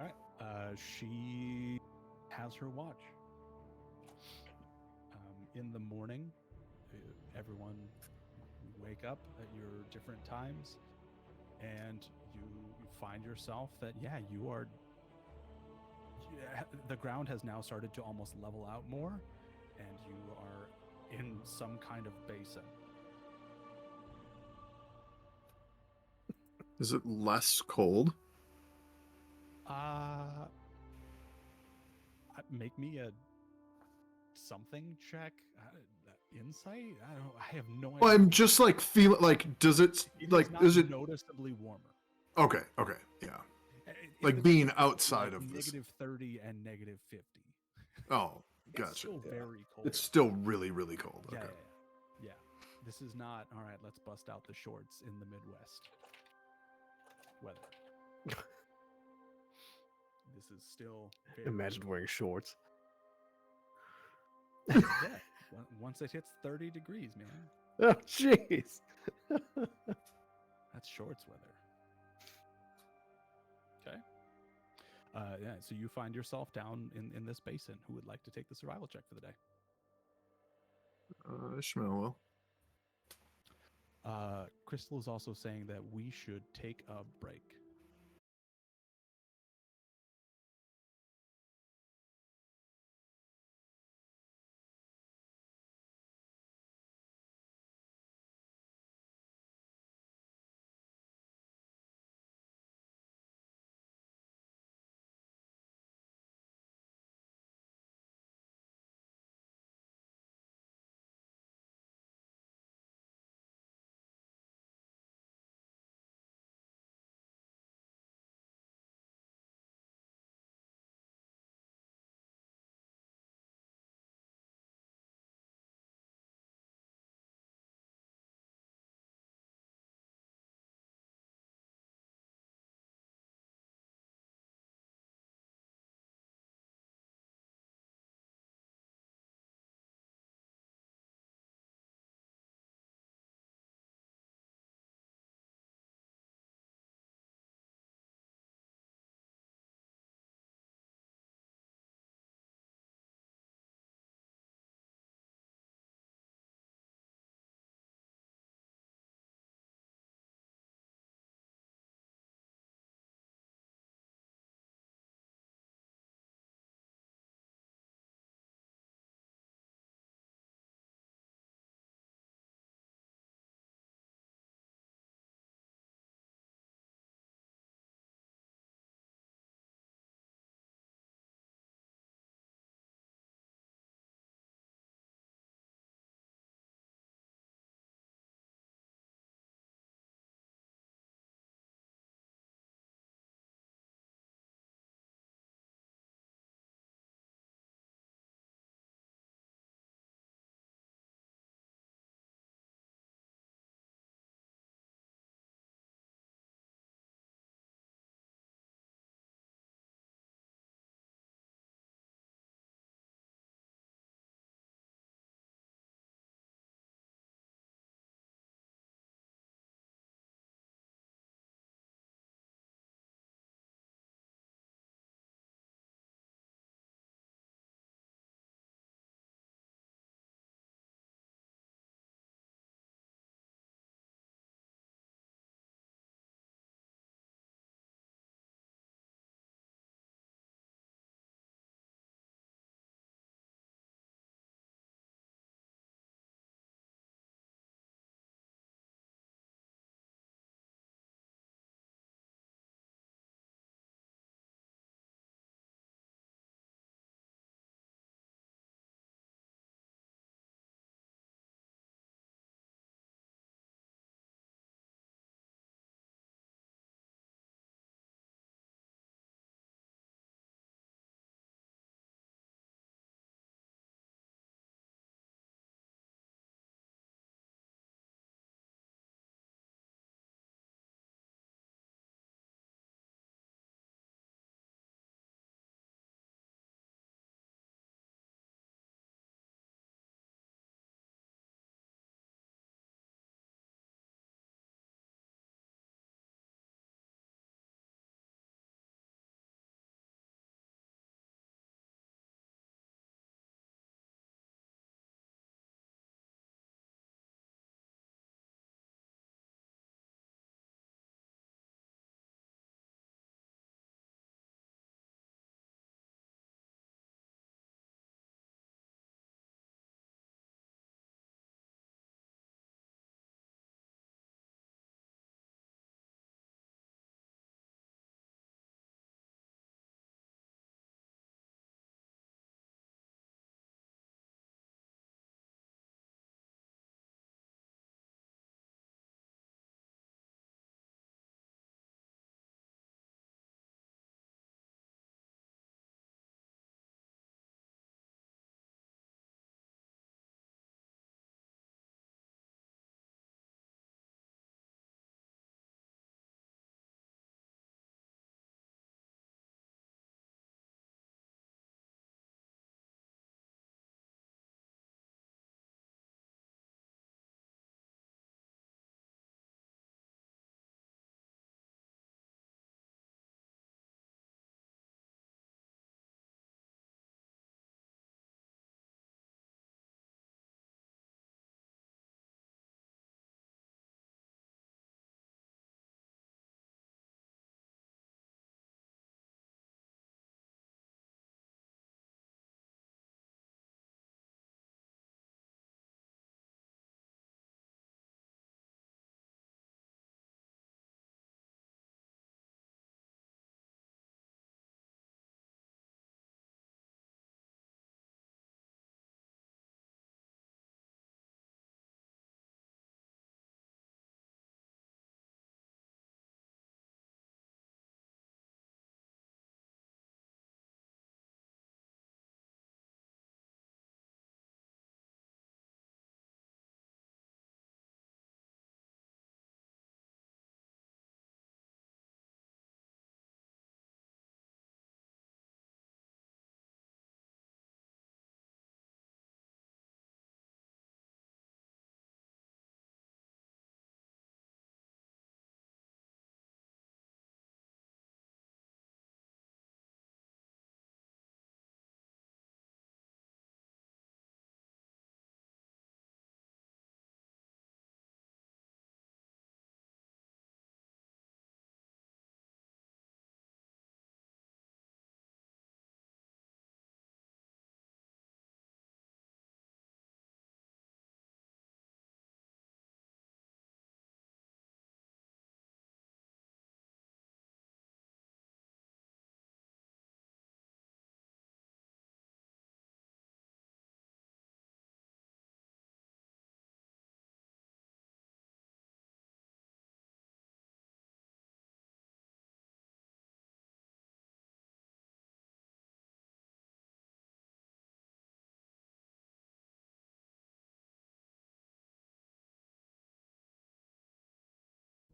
right. She has her watch. in the morning, everyone wake up at your different times, and you find yourself that you are. Yeah, the ground has now started to almost level out more, and you are in some kind of basin. Is it less cold? Make me a something check. Insight? I have no idea. Well, I'm just like feeling like, does it It like is not is it noticeably warmer. okay? Okay, yeah. It Like would being be outside like of this. -30 and -50. Oh, It's gotcha. still Yeah. very cold. It's still really, really cold. Yeah, Okay. yeah. This is not all right. Let's bust out the shorts in the Midwest weather. This is still very Imagine wearing shorts. yeah. Once it hits 30 degrees, man, Oh, jeez. that's shorts weather. Okay. Yeah. So you find yourself down in this basin. Who would like to take the survival check for the day? Ishmael will. Crystal is also saying that we should take a break.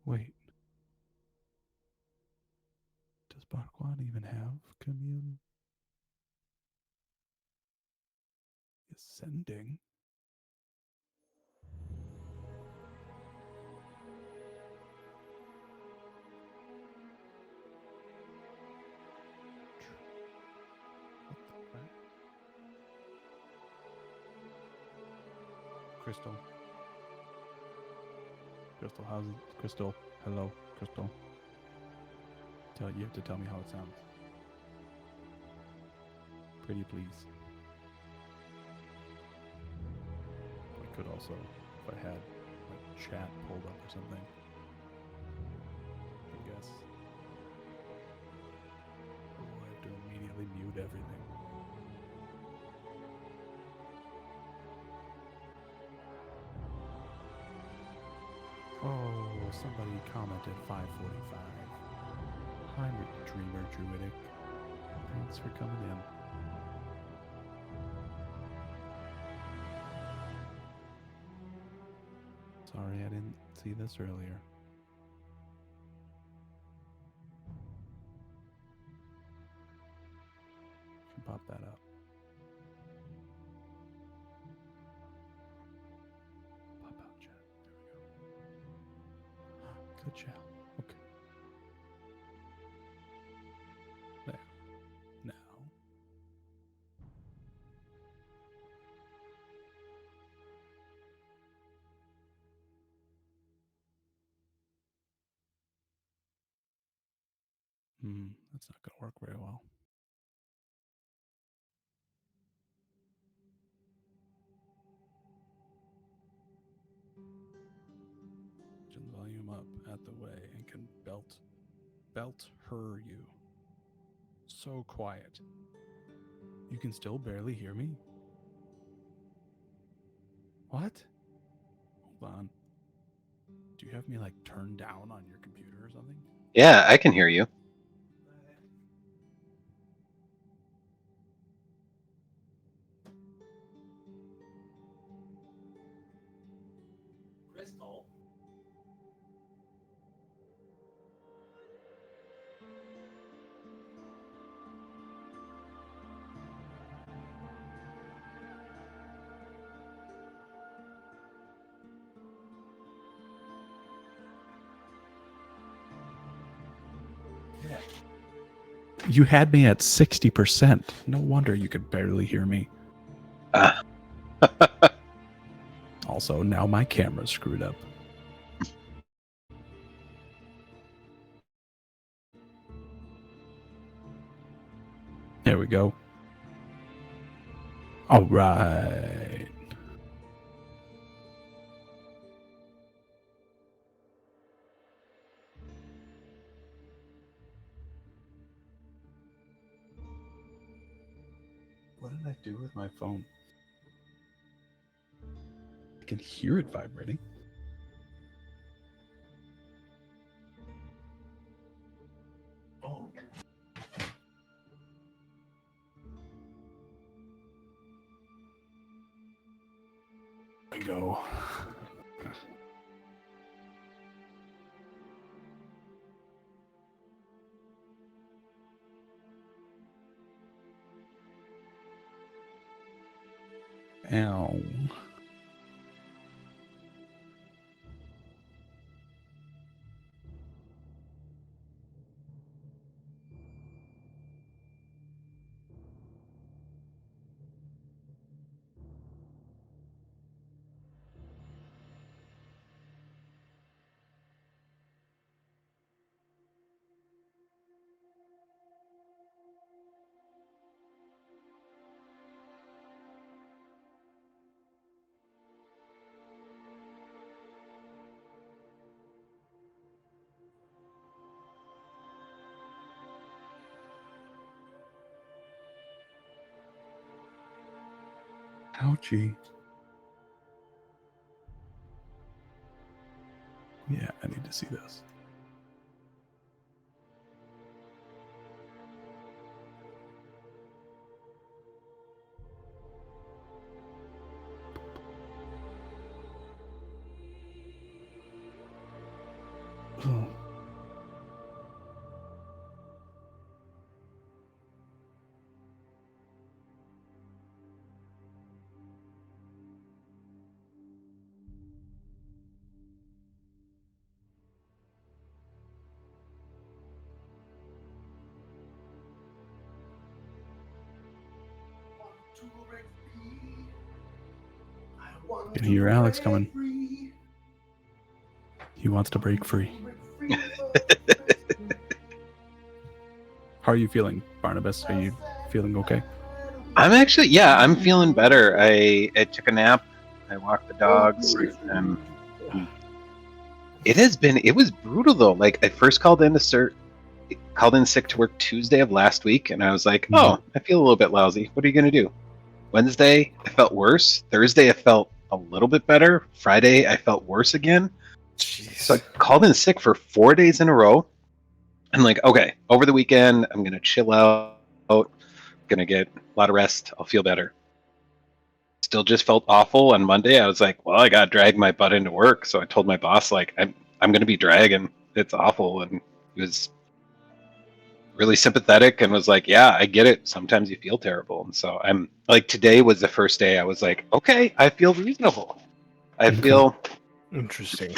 Wait. Does Bakwan even have commune? Ascending? What the crap? Crystal. Crystal, how's it? Crystal, hello, Crystal. You have to tell me how it sounds. Pretty please. I could also, if I had like chat pulled up or something. I guess. Oh, I have to immediately mute everything. Oh, somebody commented 5:45. Hi, Dreamer Druidic. Thanks for coming in. Sorry I didn't see this earlier. Can pop that up. Pop out chat. There we go. Good chat. Okay. There. Now. That's not going to work very well. Turn the volume up at the way and can belt her you. So quiet. You can still barely hear me? What? Hold on. Do you have me like turned down on your computer or something? Yeah, I can hear you. Crystal. You had me at 60%. No wonder you could barely hear me. Also, now my camera's screwed up. There we go. All right. What did I do with my phone? I can hear it vibrating. Oh. There we go. Ow. Ouchie. Yeah, I need to see this. You can hear Alex coming. He wants to break free. How are you feeling, Barnabas? Are you feeling okay? I'm actually, yeah, I'm feeling better. I took a nap, I walked the dogs, and it was brutal though. Like I first called in sick to work Tuesday of last week, and I was like, oh, I feel a little bit lousy. What are you gonna do? Wednesday, I felt worse. Thursday, I felt a little bit better. Friday, I felt worse again. Jeez. So I called in sick for 4 days in a row. I'm like, okay, over the weekend, I'm gonna chill out, gonna get a lot of rest. I'll feel better. Still just felt awful on Monday. I was like, well, I gotta drag my butt into work. So I told my boss, like, I'm gonna be dragging. It's awful. And he was really sympathetic and was like, yeah, I get it. Sometimes you feel terrible. And so I'm like, today was the first day I was like, okay, I feel reasonable. I feel Interesting.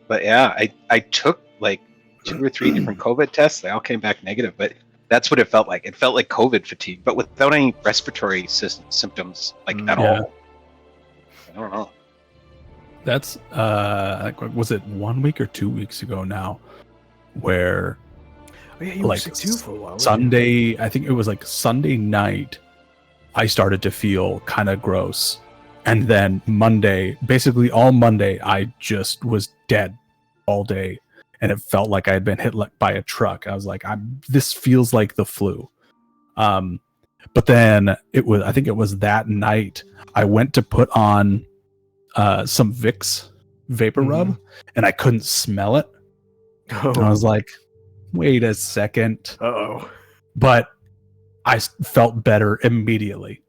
But yeah, I took like 2 or 3 different COVID tests. They all came back negative, but that's what it felt like. It felt like COVID fatigue, but without any respiratory symptoms, like at all. I don't know. That's like, was it 1 week or 2 weeks ago now, where Oh, yeah, you were like sick too for a while. Sunday, I think it was like Sunday night, I started to feel kind of gross. And then Monday, basically all Monday, I just was dead all day. And it felt like I had been hit by a truck. I was like, this feels like the flu. But then I think it was that night, I went to put on some Vicks vapor rub, and I couldn't smell it. Oh. And I was like, wait a second. Uh-oh. But I felt better immediately.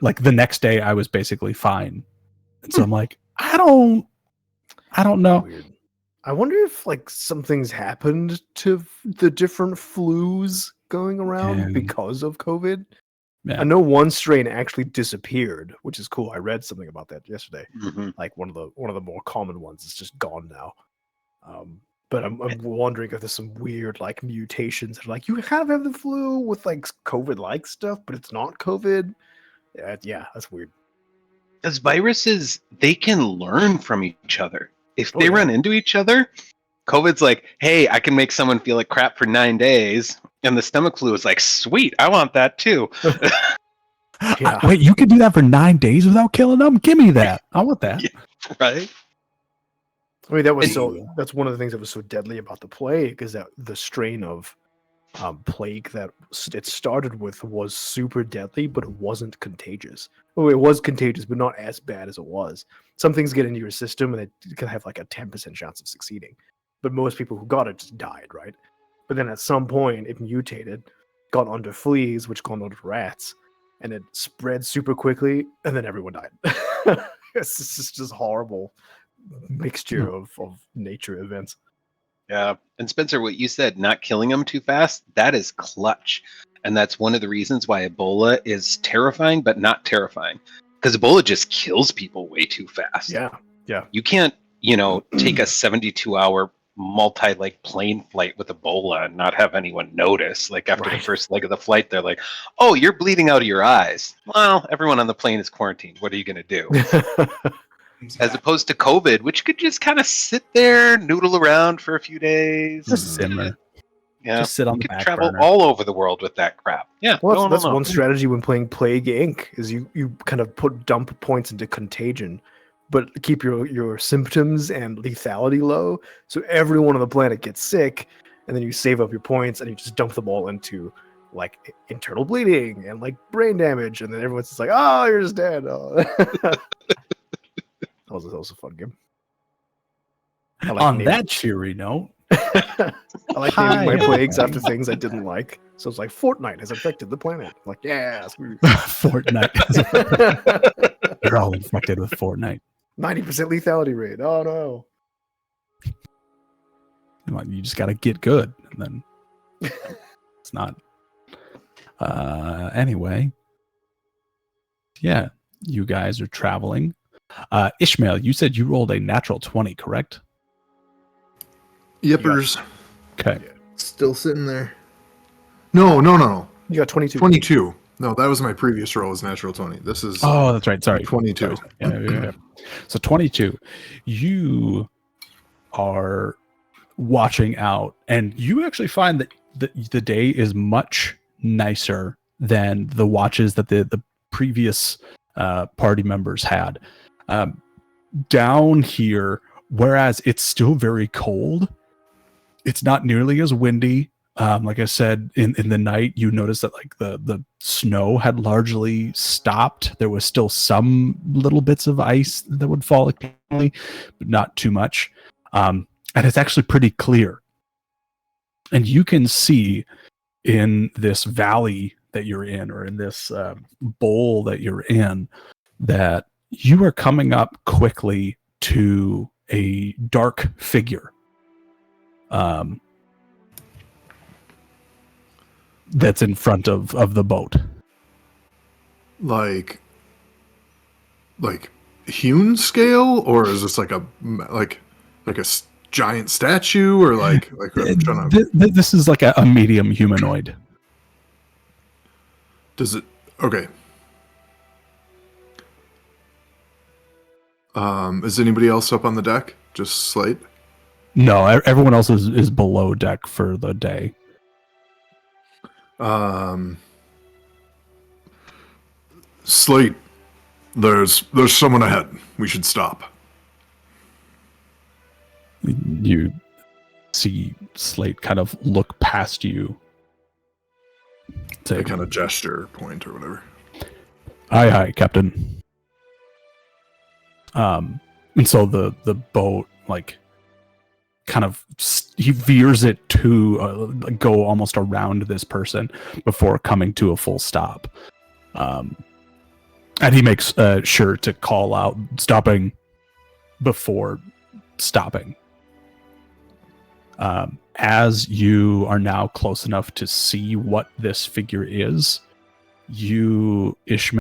Like the next day I was basically fine. And so I'm like, I don't know. Weird. I wonder if like something's happened to the different flus going around because of COVID. Yeah. I know one strain actually disappeared, which is cool. I read something about that yesterday. Like one of the more common ones is just gone now. But I'm wondering if there's some weird like mutations that are like you kind of have the flu with like COVID-like stuff, but it's not COVID. Yeah, that's weird. Because viruses, they can learn from each other. If they run into each other, COVID's like, hey, I can make someone feel like crap for 9 days. And the stomach flu is like, sweet, I want that too. Yeah. Wait, you can do that for 9 days without killing them? Give me that. I want that. Yeah, right? I mean, that's one of the things that was so deadly about the plague is that the strain of plague that it started with was super deadly, but it wasn't contagious. Oh, it was contagious, but not as bad as it was. Some things get into your system and it can have like a 10% chance of succeeding. But most people who got it just died, right? But then at some point it mutated, got onto fleas, which got onto rats, and it spread super quickly, and then everyone died. It's just horrible mixture of nature events. Yeah. And Spencer, what you said, not killing them too fast, that is clutch. And that's one of the reasons why Ebola is terrifying, but not terrifying. Because Ebola just kills people way too fast. Yeah. You can't, take a 72-hour multi-leg plane flight with Ebola and not have anyone notice. Like after the first leg of the flight, they're like, oh, you're bleeding out of your eyes. Well, everyone on the plane is quarantined. What are you going to do? As opposed to COVID, which could just kind of sit there, noodle around for a few days. Just simmer. Yeah, Just sit on you the can back travel burner. all over the world with that crap. Yeah, well, that's one strategy when playing Plague Inc. is you kind of dump points into contagion, but keep your symptoms and lethality low, so everyone on the planet gets sick, and then you save up your points and you just dump them all into like internal bleeding and like brain damage, and then everyone's just like, oh, you're just dead. Oh. That was a fun game. On that cheery note, I like naming my plagues after things I didn't like. So it's like Fortnite has affected the planet. I'm like, yeah, Fortnite. They're all infected with Fortnite. 90% lethality rate. Oh no. You just got to get good, and then it's not. Anyway, yeah, you guys are traveling. Ishmael, you said you rolled a natural 20, correct? Yippers. Okay. Still sitting there. No. You got 22. 22. No, that was my previous roll. Was natural 20. This is Oh, that's right. Sorry. 22. Sorry. Yeah. So 22. You are watching out, and you actually find that the day is much nicer than the watches that the previous party members had. Down here, whereas it's still very cold, it's not nearly as windy. Like I said, in the night, you notice that like the snow had largely stopped. There was still some little bits of ice that would fall occasionally, but not too much. And it's actually pretty clear. And you can see in this valley that you're in, or in this bowl that you're in, that you are coming up quickly to a dark figure. That's in front of the boat. Like hewn scale, or is this like a giant statue, or like I'm trying to, This is like a medium humanoid. does it, okay. Is anybody else up on the deck? Just Slate? No, everyone else is below deck for the day. Slate, there's someone ahead. We should stop. You see Slate kind of look past you. Say, I kind of gesture, point, or whatever. Aye, Captain. And so the boat, like, kind of he veers it to go almost around this person before coming to a full stop. And he makes sure to call out stopping before stopping. As you are now close enough to see what this figure is, you, Ishmael,